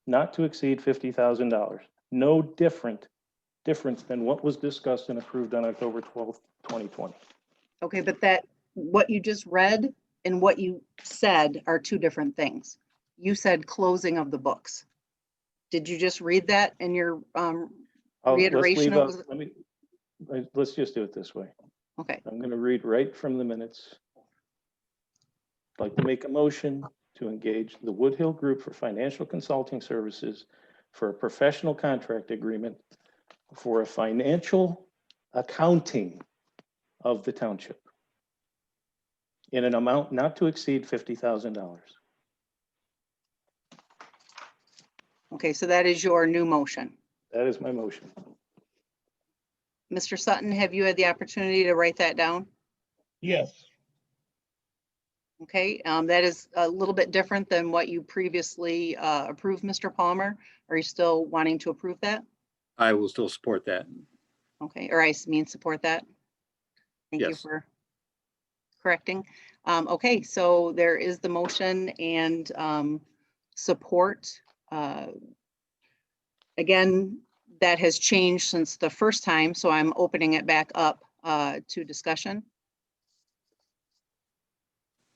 not to exceed $50,000. No difference than what was discussed and approved on October 12th, 2020. Okay, but what you just read and what you said are two different things. You said closing of the books. Did you just read that in your reiteration of? Let's just do it this way. Okay, I'm going to read right from the minutes. I'd like to make a motion to engage the Woodhill Group for financial consulting services for a professional contract agreement for a financial accounting of the township in an amount not to exceed $50,000. Okay, so that is your new motion. That is my motion. Mr. Sutton, have you had the opportunity to write that down? Yes. Okay, that is a little bit different than what you previously approved, Mr. Palmer. Are you still wanting to approve that? I will still support that. Okay, or I mean support that. Thank you Yes. for correcting. Okay, so there is the motion and support. Again, that has changed since the first time, so I'm opening it back up to discussion.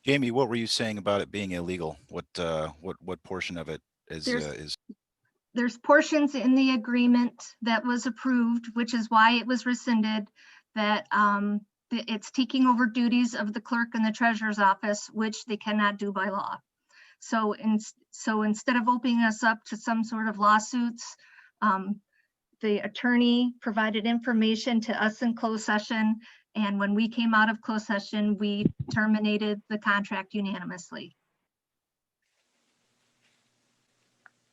Jamie, what were you saying about it being illegal? What portion of it is? There's portions in the agreement that was approved, which is why it was rescinded, that it's taking over duties of the clerk and the treasurer's office, which they cannot do by law. So instead of opening us up to some sort of lawsuits, the attorney provided information to us in closed session. And when we came out of closed session, we terminated the contract unanimously.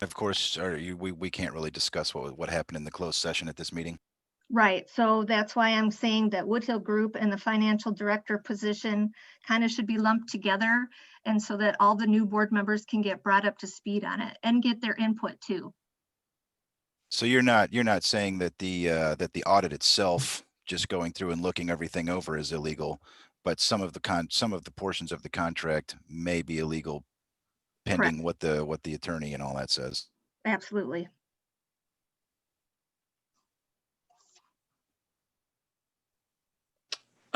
Of course, we can't really discuss what happened in the closed session at this meeting. Right, so that's why I'm saying that Woodhill Group and the financial director position kind of should be lumped together, and so that all the new board members can get brought up to speed on it and get their input too. So you're not saying that the audit itself, just going through and looking everything over, is illegal, but some of the portions of the contract may be illegal, pending what the attorney and all that says. Absolutely.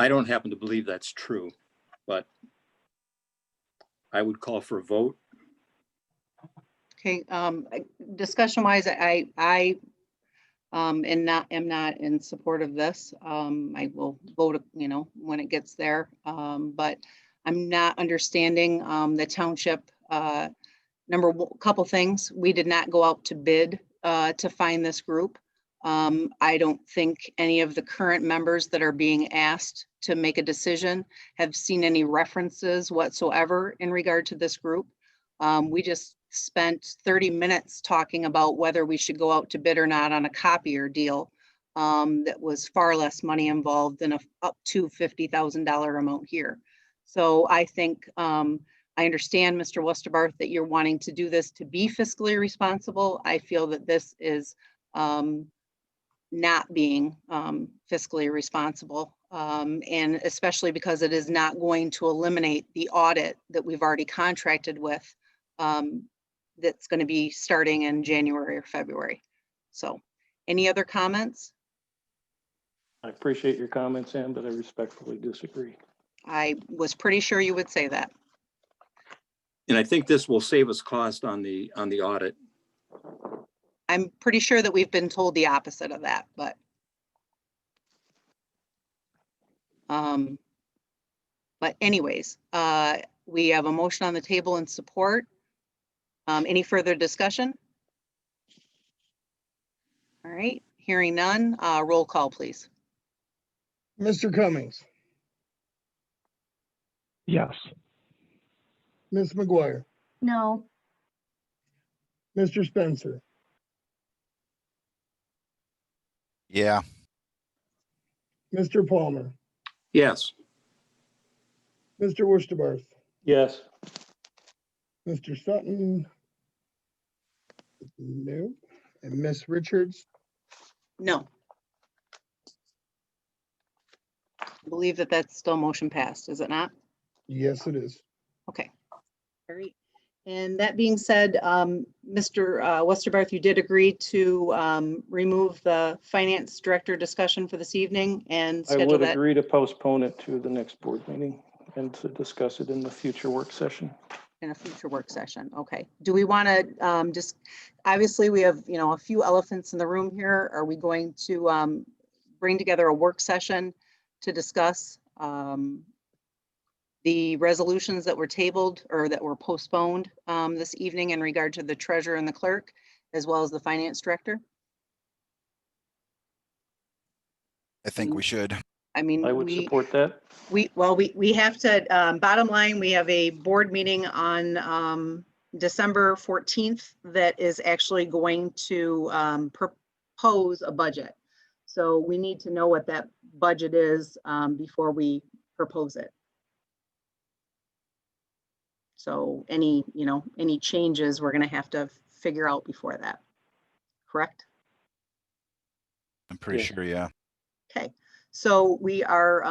I don't happen to believe that's true, but I would call for a vote. Okay, discussion wise, I am not in support of this. I will vote, when it gets there. But I'm not understanding the township. Couple things, we did not go out to bid to find this group. I don't think any of the current members that are being asked to make a decision have seen any references whatsoever in regard to this group. We just spent 30 minutes talking about whether we should go out to bid or not on a copier deal that was far less money involved than up to $50,000 amount here. So I think I understand, Mr. Westerbarth, that you're wanting to do this to be fiscally responsible. I feel that this is not being fiscally responsible, and especially because it is not going to eliminate the audit that we've already contracted with that's going to be starting in January or February. So any other comments? I appreciate your comments, Sam, but I respectfully disagree. I was pretty sure you would say that. And I think this will save us cost on the audit. I'm pretty sure that we've been told the opposite of that, but anyways, we have a motion on the table in support. Any further discussion? All right, hearing none, roll call, please. Mr. Cummings, Yes. Ms. McGuire, No. Mr. Spencer, Yeah. Mr. Palmer, Yes. Mr. Westerbarth, Yes. Mr. Sutton. No. And Ms. Richards. No. I believe that that's still motion passed, is it not? Yes, it is. Okay. All right. And that being said, Mr. Westerbarth, you did agree to remove the finance director discussion for this evening and I schedule would that agree to postpone it to the next board meeting and to discuss it in the future work session. in a future work session. Okay. Do we want to just, obviously we have, a few elephants in the room here. Are we going to bring together a work session to discuss the resolutions that were tabled or that were postponed this evening in regard to the treasurer and the clerk, as well as the finance director? I think we should. I mean, I would support that. we have to, bottom line, we have a board meeting on December 14th that is actually going to propose a budget. So we need to know what that budget is before we propose it. So any changes we're going to have to figure out before that. Correct? I'm pretty Yes. sure, yeah. Okay. So we are,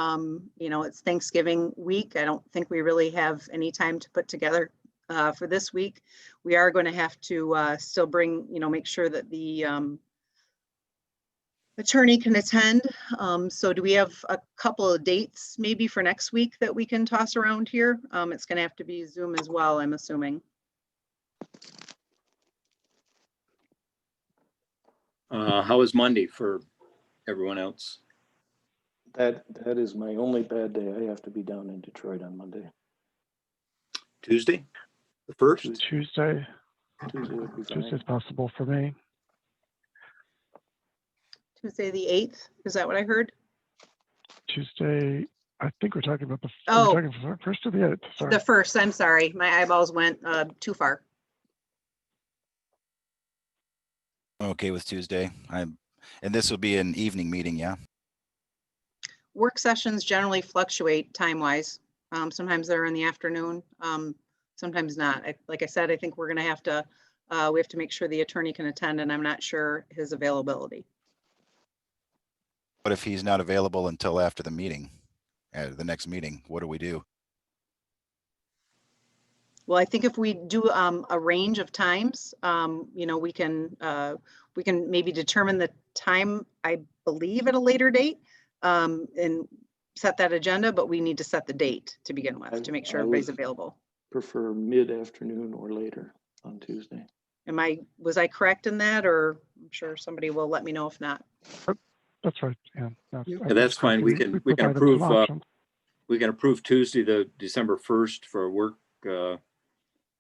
it's Thanksgiving week. I don't think we really have any time to put together for this week. We are going to have to still bring, make sure that the attorney can attend. So do we have a couple of dates maybe for next week that we can toss around here? It's going to have to be Zoom as well, I'm assuming. How is Monday for everyone else? That is my only bad day. I have to be down in Detroit on Monday. Tuesday, the 1st? Tuesday, Tuesday would be fine. Tuesday's possible for me. Tuesday the 8th, is that what I heard? Tuesday, I think we're talking about the, Oh. we're talking for first or the 8th, sorry. The 1st, I'm sorry. My eyeballs went too far. I'm okay with Tuesday. And this will be an evening meeting, yeah? Work sessions generally fluctuate time-wise. Sometimes they're in the afternoon, sometimes not. Like I said, I think we're gonna have to, we have to make sure the attorney can attend, and I'm not sure his availability. But if he's not available until after the meeting, the next meeting, what do we do? Well, I think if we do a range of times, we can maybe determine the time, I believe, at a later date, and set that agenda, but we need to set the date to begin with to make sure I everybody's would available. Prefer mid-afternoon or later on Tuesday. Was I correct in that, or I'm sure somebody will let me know if not. That's right, yeah. Yeah, that's fine. We can provided approve, some options. we can approve Tuesday, the December 1st for a work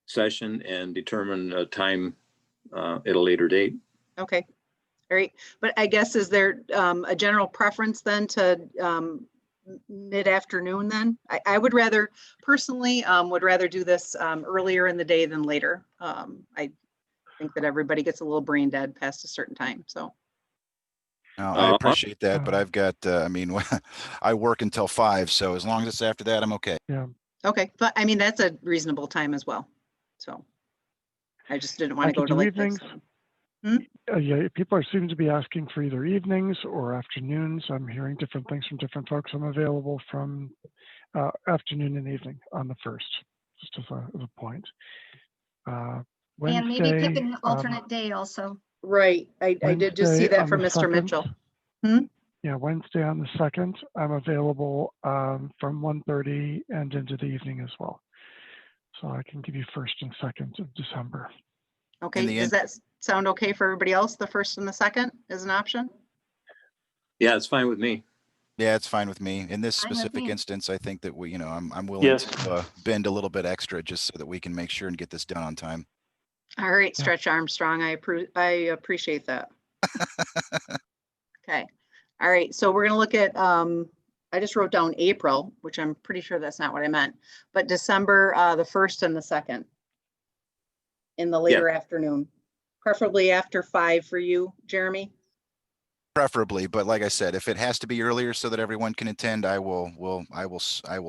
session and determine a time at a later date. Okay, all right. But I guess, is there a general preference then to mid-afternoon then? I would rather, personally, would rather do this earlier in the day than later. I think that everybody gets a little brain dead past a certain time, so. No, I appreciate that, but I've got, I work until 5, so as long as it's after that, I'm okay. Yeah. Okay, but I mean, that's a reasonable time as well. So I just didn't want I to go could to do like evenings. 7. Yeah, people seem to be asking for either evenings or afternoons. I'm hearing different things from different folks. I'm available from afternoon and evening on the 1st, just as a point. Wednesday, And maybe pick an alternate day also. Right, I did just see Wednesday that on from the Mr. 2nd. Mitchell. Yeah, Wednesday on the 2nd, I'm available from 1:30 and into the evening as well. So I can give you 1st and 2nd of December. Okay, does that sound okay for everybody else? The 1st and the 2nd is an option? Yeah, it's fine with me. Yeah, it's fine with me. In this Fine with specific me. instance, I think that I'm willing Yes. to bend a little bit extra just so that we can make sure and get this done on time. All right, Yeah. Stretch Armstrong, I appreciate that. Okay, all right, so we're gonna look at, I just wrote down April, which I'm pretty sure that's not what I meant, but December, the 1st and the 2nd in the later afternoon, preferably after 5 for you, Jeremy. Preferably, but like I said, if it has to be earlier so that everyone can attend, I will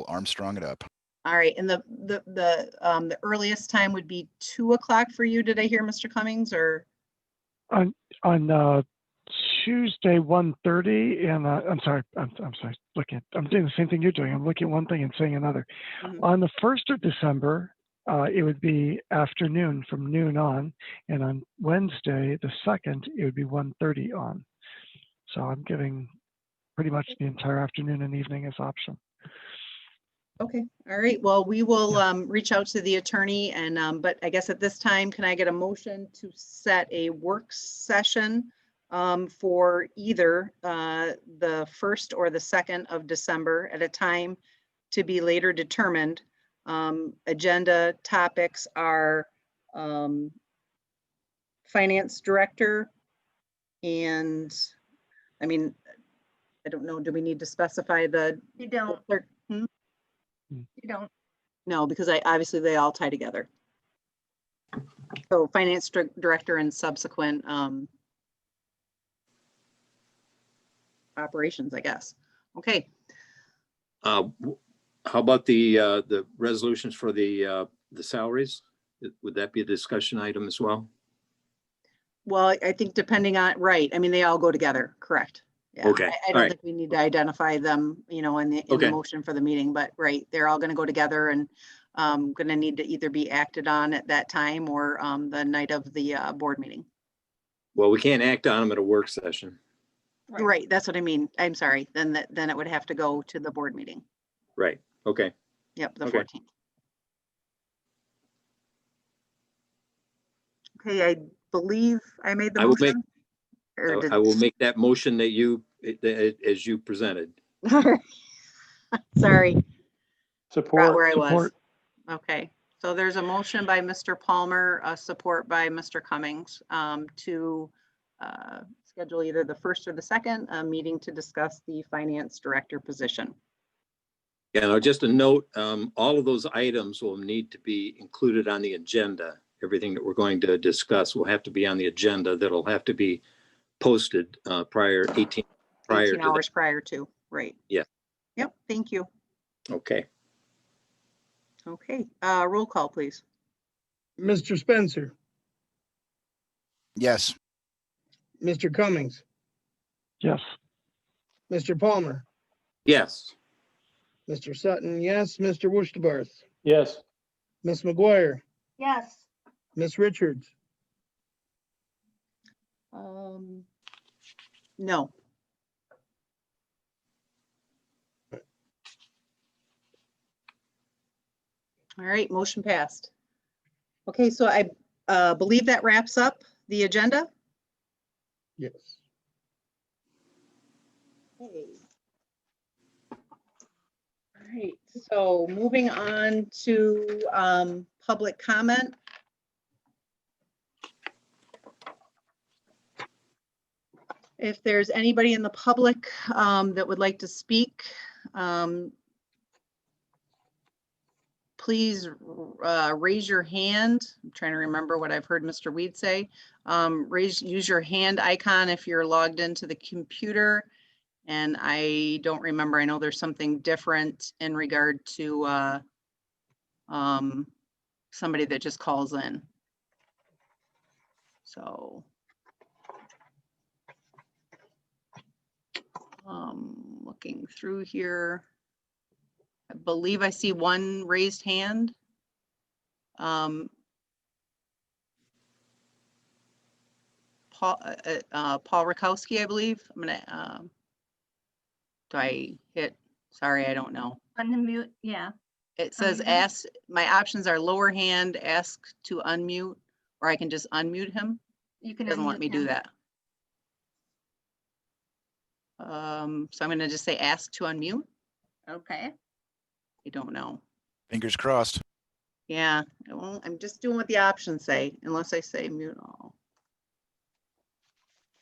Armstrong it up. All right, and the earliest time would be 2 o'clock for you. Did I hear Mr. Cummings, or? On Tuesday, 1:30, and I'm sorry, I'm sorry, I'm doing the same thing you're doing. I'm looking at one thing and saying another. Mhm. On the 1st of December, it would be afternoon from noon on, and on Wednesday, the 2nd, it would be 1:30 on. So I'm giving pretty much the entire afternoon and evening as option. Okay, all right, well, we will reach out to the attorney, and but I guess at this time, can I get a motion to set a work session for either the 1st or the 2nd of December at a time to be later determined? Agenda topics are finance director, and I mean, I don't know, do we need to specify the? You don't. Hmm? You don't. No, because obviously they all tie together. So finance director and subsequent operations, I guess. Okay. How about the resolutions for the salaries? Would that be a discussion item as well? Well, I think depending on, right, I mean, they all go together, correct? Yeah. Okay, I all don't right. think we need to identify them, you know, in the Okay. motion for the meeting, but right, they're all gonna go together and gonna need to either be acted on at that time or the night of the board meeting. Well, we can't act on them at a work session. Right, that's what I mean. I'm sorry, then it would have to go to the board meeting. Right, okay. Yep, the Okay. 14th. Okay, I believe I made the I will make, motion. Or did, I will make that motion that as you presented. sorry, forgot where I was. Support. Okay, so there's a motion by Mr. Palmer, a support by Mr. Cummings to schedule either the first or the second meeting to discuss the finance director position. Yeah, now just a note, all of those items will need to be included on the agenda. Everything that we're going to discuss will have to be on the agenda. That'll have to be posted 18 hours prior to, right? Yeah. Yep, thank you. Okay. Okay, roll call, please. Mr. Spencer, Yes. Mr. Cummings, Yes. Mr. Palmer, Yes. Mr. Sutton, yes, Mr. Wurstabarth, Yes. Ms. McGuire, Yes. Ms. Richards, No. All right, motion passed. Okay, so I believe that wraps up the agenda. yes. Okay. All right, so moving on to public comment. If there's anybody in the public that would like to speak, please raise your hand. I'm trying to remember what I've heard Mr. Weed say. Use your hand icon if you're logged into the computer. And I don't remember, I know there's something different in regard to somebody that just calls in. So. Looking through here. I believe I see one raised hand. Paul Rakowski, I believe. I'm gonna, do I hit, sorry, I don't know. Unmute, yeah. It says Unmute. ask, my options are lower hand, ask to unmute, or I can just unmute him. You can Doesn't let unmute me do him. that. So I'm gonna just say ask to unmute. Okay. I don't know. Fingers crossed. Yeah, well, I'm just doing what the options say, unless I say mute all.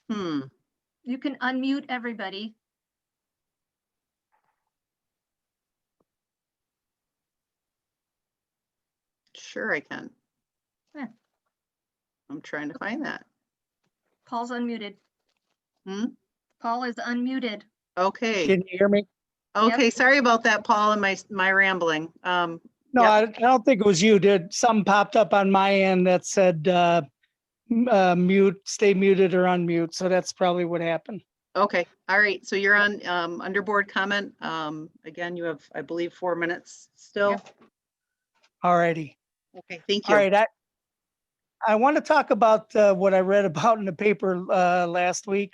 You can unmute everybody. Sure I can. Yeah. I'm trying to find that. Paul's unmuted. Hmm? Paul is unmuted. Okay, Can you hear me? okay, Yep. sorry about that, Paul, and my rambling. No, Yep. I don't think it was you. Did something popped up on my end that said mute, stay muted or unmute. So that's probably what happened. Okay, all right, so you're on under board comment. Again, you have, I believe, 4 minutes still. Yep. All righty. Okay, thank All you. right. I want to talk about what I read about in the paper last week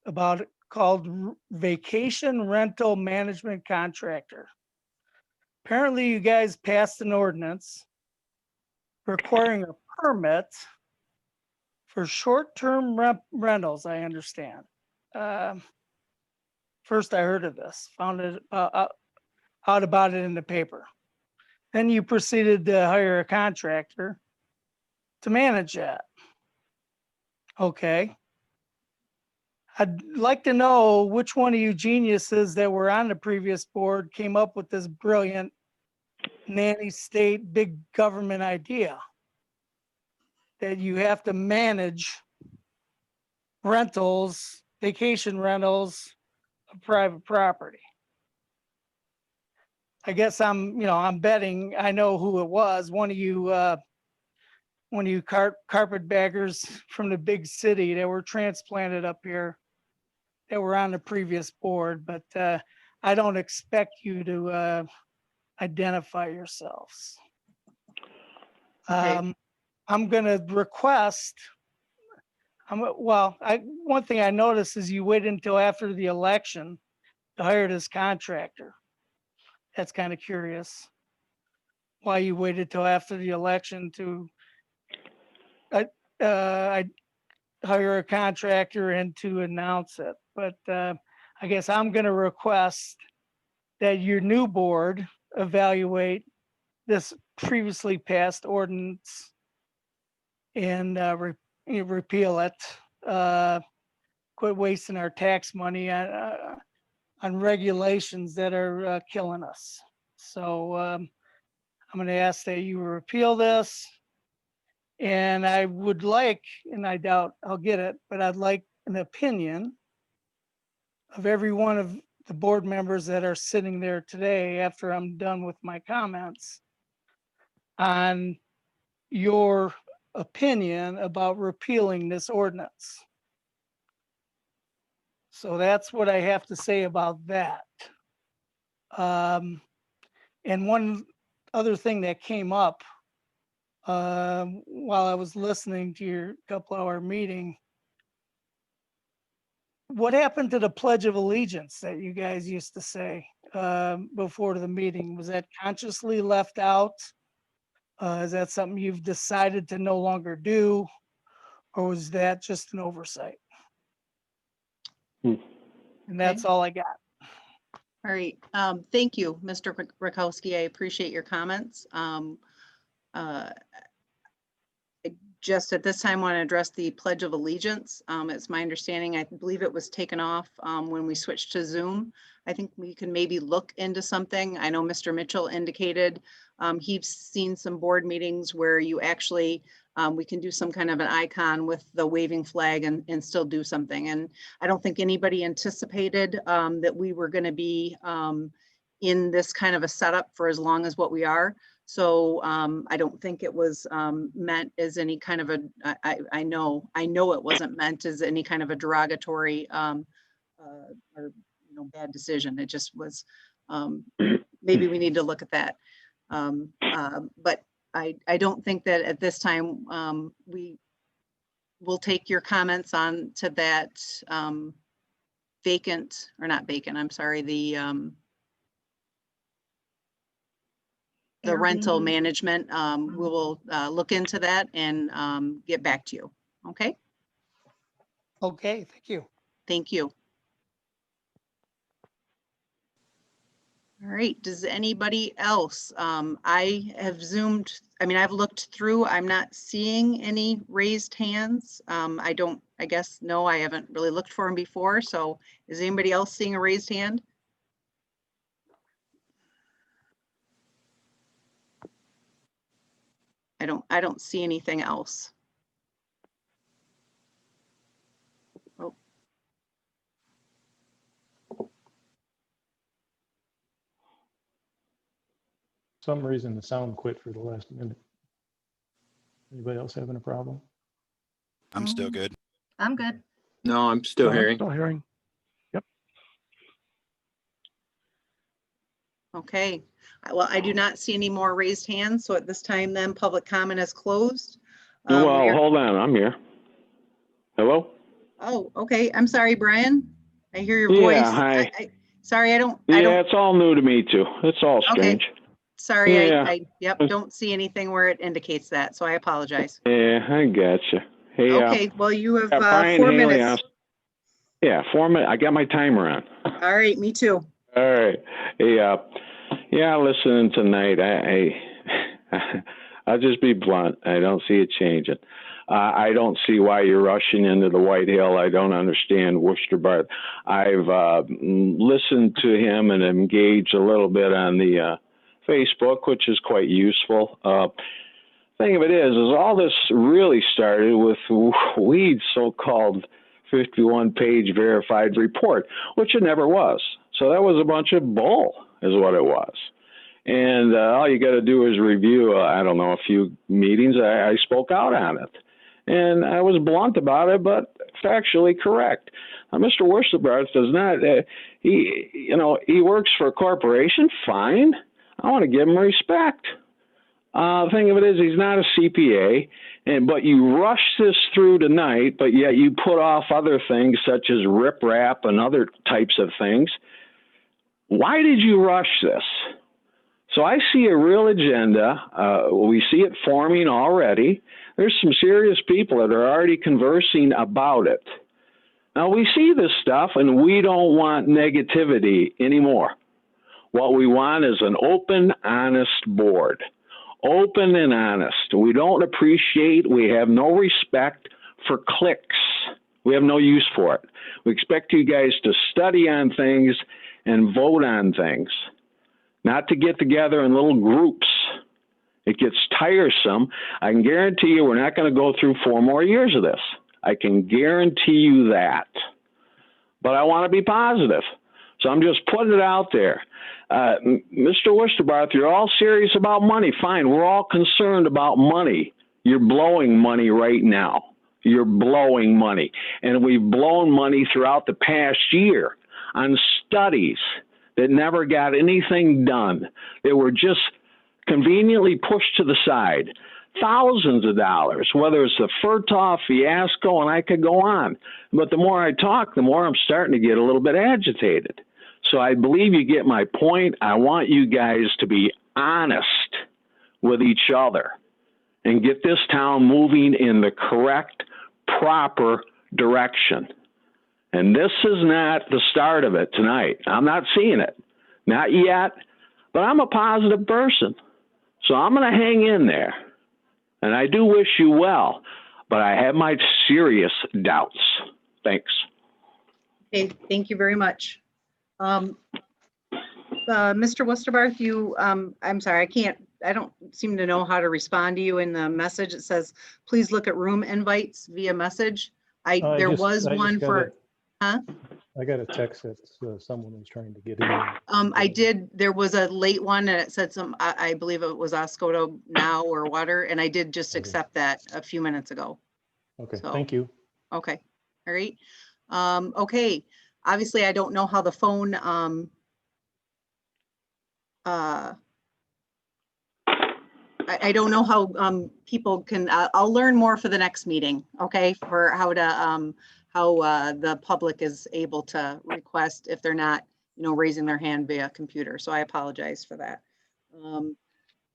about called vacation rental management contractor. Apparently you guys passed an ordinance requiring a permit for short-term rentals, I understand. First I heard of this, found it out about it in the paper. Then you proceeded to hire a contractor to manage that. Okay. I'd like to know which one of you geniuses that were on the previous board came up with this brilliant nanny state big government idea. that you have to manage rentals, vacation rentals of private property. I guess I'm betting I know who it was. One of you carpetbaggers from the big city that were transplanted up here that were on the previous board, but I don't expect you to identify yourselves. Okay. I'm gonna request, one thing I noticed is you waited until after the election to hire this contractor. That's kind of curious. Why you waited till after the election to hire a contractor and to announce it. But I guess I'm gonna request that your new board evaluate this previously passed ordinance and repeal it. Quit wasting our tax money on regulations that are killing us. So I'm going to ask that you repeal this. And I would like, and I doubt I'll get it, but I'd like an opinion of every one of the board members that are sitting there today after I'm done with my comments on your opinion about repealing this ordinance. So that's what I have to say about that. And one other thing that came up while I was listening to your couple-hour meeting, what happened to the Pledge of Allegiance that you guys used to say before the meeting? Was that consciously left out? Is that something you've decided to no longer do? Or was that just an oversight? And that's all I got. All right. Thank you, Mr. Rakowski. I appreciate your comments. I just at this time want to address the Pledge of Allegiance. It's my understanding, I believe it was taken off when we switched to Zoom. I think we can maybe look into something. I know Mr. Mitchell indicated he's seen some board meetings where you actually, we can do some kind of an icon with the waving flag and still do something. And I don't think anybody anticipated that we were going to be in this kind of a setup for as long as what we are. So I don't think it was meant as any kind of a, I know it wasn't meant as any kind of a derogatory or bad decision. It just was, maybe we need to look at that. But I don't think that at this time we will take your comments on to that vacant, or not vacant, I'm sorry, the rental management. We will look into that and get back to you. Okay. Okay, thank you. Thank you. All right, does anybody else? I have zoomed, I've looked through, I'm not seeing any raised hands. I guess, no, I haven't really looked for them before. So is anybody else seeing a raised hand? I don't see anything else. Oh. Some reason the sound quit for the last minute. Anybody else having a problem? I'm still good. I'm good. No, I'm still hearing. Still hearing. Yep. Okay, well, I do not see any more raised hands. So at this time then public comment is closed. Well, hold on, I'm here. Hello? Oh, okay. I'm sorry, Brian. I hear your voice. Yeah, hi. Sorry, I don't. It's all new to me too. It's all strange. Okay. Sorry, Yeah. Yep, don't see anything where it indicates that, so I apologize. Yeah, I gotcha. Hey, Okay, well, you have Brian 4 Haley minutes. Yeah, 4 minutes. I got my timer on. All right, me too. All right. Hey, yeah, listening tonight, I'll just be blunt. I don't see it changing. I don't see why you're rushing into the White Hill. I don't understand Worcester Barth. I've listened to him and engaged a little bit on the Facebook, which is quite useful. thing of it is all this really started with Weed's so-called 51-page verified report, which it never was. So that was a bunch of bull, is what it was. And all you got to do is review, I don't know, a few meetings. I spoke out on it. And I was blunt about it, but factually correct. Mr. Worstenbarth does not, he works for a corporation, fine. I want to give him respect. The thing of it is, he's not a CPA, but you rush this through tonight, but yet you put off other things such as riprap and other types of things. Why did you rush this? So I see a real agenda. We see it forming already. There's some serious people that are already conversing about it. Now we see this stuff and we don't want negativity anymore. What we want is an open, honest board. Open and honest. We don't appreciate, we have no respect for clicks. We have no use for it. We expect you guys to study on things and vote on things, not to get together in little groups. It gets tiresome. I can guarantee you we're not going to go through 4 more years of this. I can guarantee you that. But I want to be positive. So I'm just putting it out there. Mr. Worstenbarth, you're all serious about money. Fine, we're all concerned about money. You're blowing money right now. You're blowing money. And we've blown money throughout the past year on studies that never got anything done. They were just conveniently pushed to the side. Thousands of dollars, whether it's the Furtaw fiasco, and I could go on. But the more I talk, the more I'm starting to get a little bit agitated. So I believe you get my point. I want you guys to be honest with each other and get this town moving in the correct, proper direction. And this is not the start of it tonight. I'm not seeing it. Not yet, but I'm a positive person. So I'm going to hang in there. And I do wish you well, but I have my serious doubts. Thanks. Okay, thank you very much. Mr. Worstenbarth, you, I'm sorry, I don't seem to know how to respond to you in the message. It says, please look at room invites via message. There was one for, huh? I got a text that someone was trying to get in. I did, there was a late one and it said I believe it was Oscoda now or water, and I did just accept that a few minutes ago. Okay, So, thank you. Okay, all right. Okay, obviously I don't know how the phone, I don't know how people can, I'll learn more for the next meeting, okay, for how to, how the public is able to request if they're not, raising their hand via computer. So I apologize for that.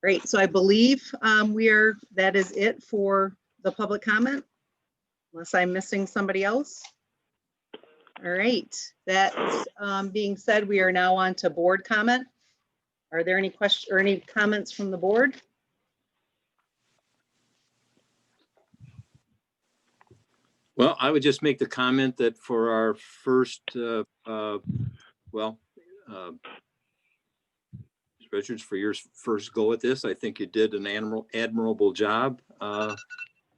Great, so I believe that is it for the public comment, unless I'm missing somebody else. All right, that being said, we are now on to board comment. Are there any questions or any comments from the board? Well, I would just make the comment that for our first, Richards, for your first go at this, I think you did an admirable job at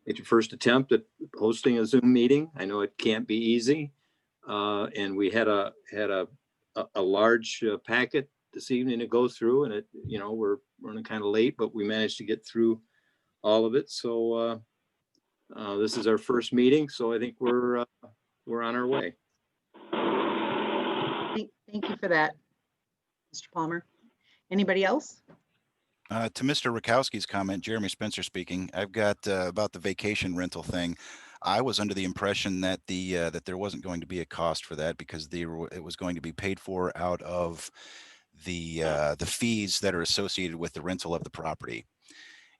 your first attempt at hosting a Zoom meeting. I know it can't be easy, and we had a large packet this evening to go through, and we're running kind of late, but we managed to get through all of it. So. This is our first meeting, so I think we're on our way. Thank you for that, Mr. Palmer. Anybody else? To Mr. Rakowski's comment, Jeremy Spencer speaking. I've got about the vacation rental thing. I was under the impression that that there wasn't going to be a cost for that because it was going to be paid for out of the fees that are associated with the rental of the property.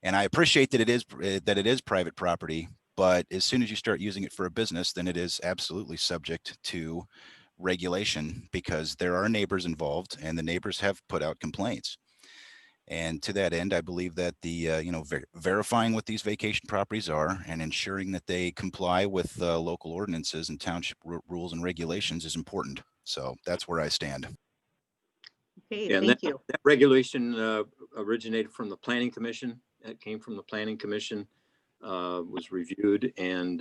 And I appreciate that it is private property, but as soon as you start using it for a business, then it is absolutely subject to regulation because there are neighbors involved and the neighbors have put out complaints. And to that end, I believe that the verifying what these vacation properties are and ensuring that they comply with local ordinances and township rules and regulations is important. So that's where I stand. Okay, yeah, thank you. That regulation originated from the Planning Commission, that came from the Planning Commission was reviewed and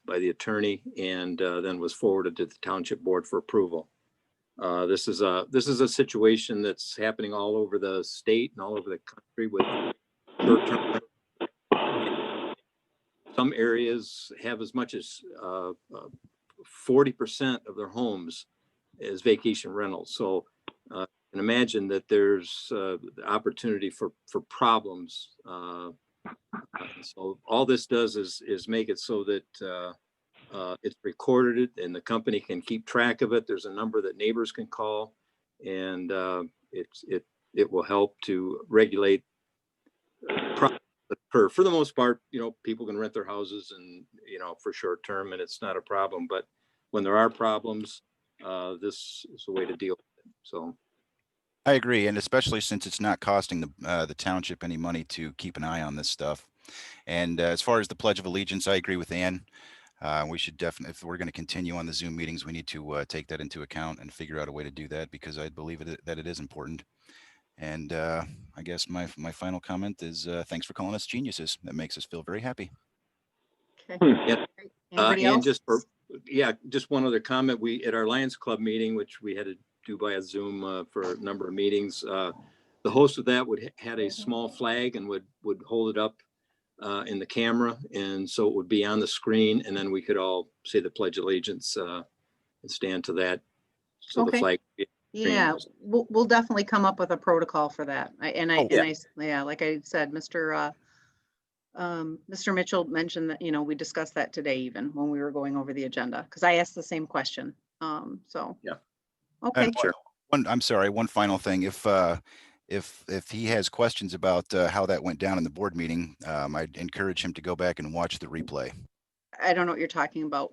by the attorney and then was forwarded to the Township Board for approval. This is a situation that's happening all over the state and all over the country with short-term. Some areas have as much as 40% of their homes as vacation rentals. So you can imagine that there's the opportunity for problems. So all this does is make it so that it's recorded and the company can keep track of it. There's a number that neighbors can call, and it will help to regulate problems that occur. For the most part, people can rent their houses and for short term, and it's not a problem. But when there are problems, this is a way to deal with it. So I agree, and especially since it's not costing the township any money to keep an eye on this stuff. And as far as the Pledge of Allegiance, I agree with Ann. We should definitely, if we're going to continue on the Zoom meetings, we need to take that into account and figure out a way to do that, because I believe that it is important. And I guess my final comment is thanks for calling us geniuses. That makes us feel very happy. Okay. Yep. Anybody And else? just one other comment. We, at our Lions Club meeting, which we had to do by a Zoom for a number of meetings, the host of that had a small flag and would hold it up in the camera, and so it would be on the screen, and then we could all say the Pledge of Allegiance and stand to that. So Okay. The flag. Yeah, we'll definitely come up with a protocol for that. Like I said, Mr. Mitchell mentioned that, we discussed that today, even when we were going over the agenda, because I asked the same question. So. Yeah. Okay. Sure. I'm sorry, one final thing. If he has questions about how that went down in the board meeting, I'd encourage him to go back and watch the replay. I don't know what you're talking about.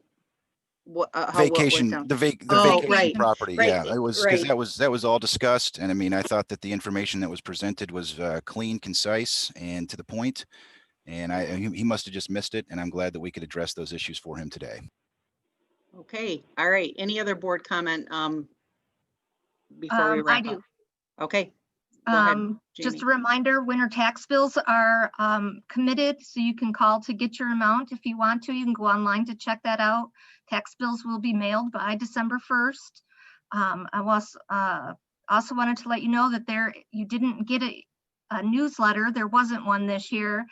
Vacation, the vacation right, property. right, Yeah, it was, right. because that was all discussed. And I mean, I thought that the information that was presented was clean, concise, and to the point. And he must have just missed it. And I'm glad that we could address those issues for him today. Okay. All right. Any other board comment before we wrap I do. up? Okay. Go ahead, Just Jamie. a reminder, winter tax bills are committed, so you can call to get your amount if you want to. You can go online to check that out. Tax bills will be mailed by December 1st. I was also wanted to let you know that you didn't get a newsletter. There wasn't one this year.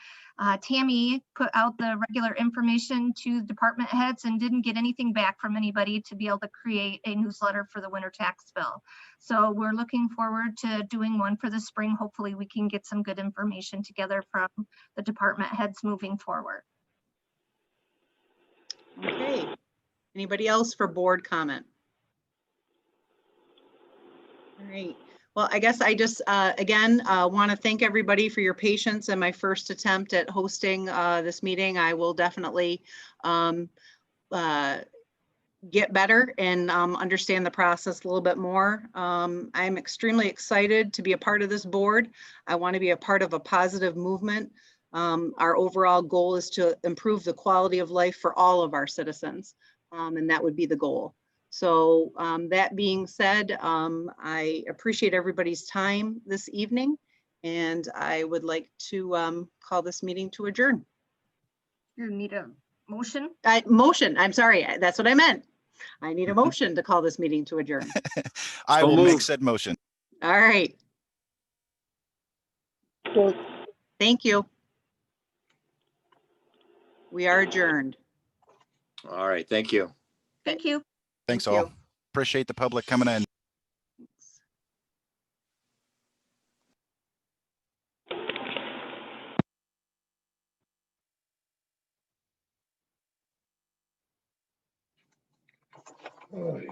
Tammy put out the regular information to department heads and didn't get anything back from anybody to be able to create a newsletter for the winter tax bill. So we're looking forward to doing one for the spring. Hopefully we can get some good information together from the department heads moving forward. Okay. Anybody else for board comment? All right. Well, I guess I just, again, want to thank everybody for your patience in my first attempt at hosting this meeting. I will definitely get better and understand the process a little bit more. I'm extremely excited to be a part of this board. I want to be a part of a positive movement. Our overall goal is to improve the quality of life for all of our citizens, and that would be the goal. So that being said, I appreciate everybody's time this evening, and I would like to call this meeting to adjourn. You need a motion? Motion, I'm sorry, that's what I meant. I need a motion to call this meeting to adjourn. I will make said motion. All right. Thank you. We are adjourned. All right. Thank you. Thank you. Thanks all. Appreciate the public coming in. Oh, yeah.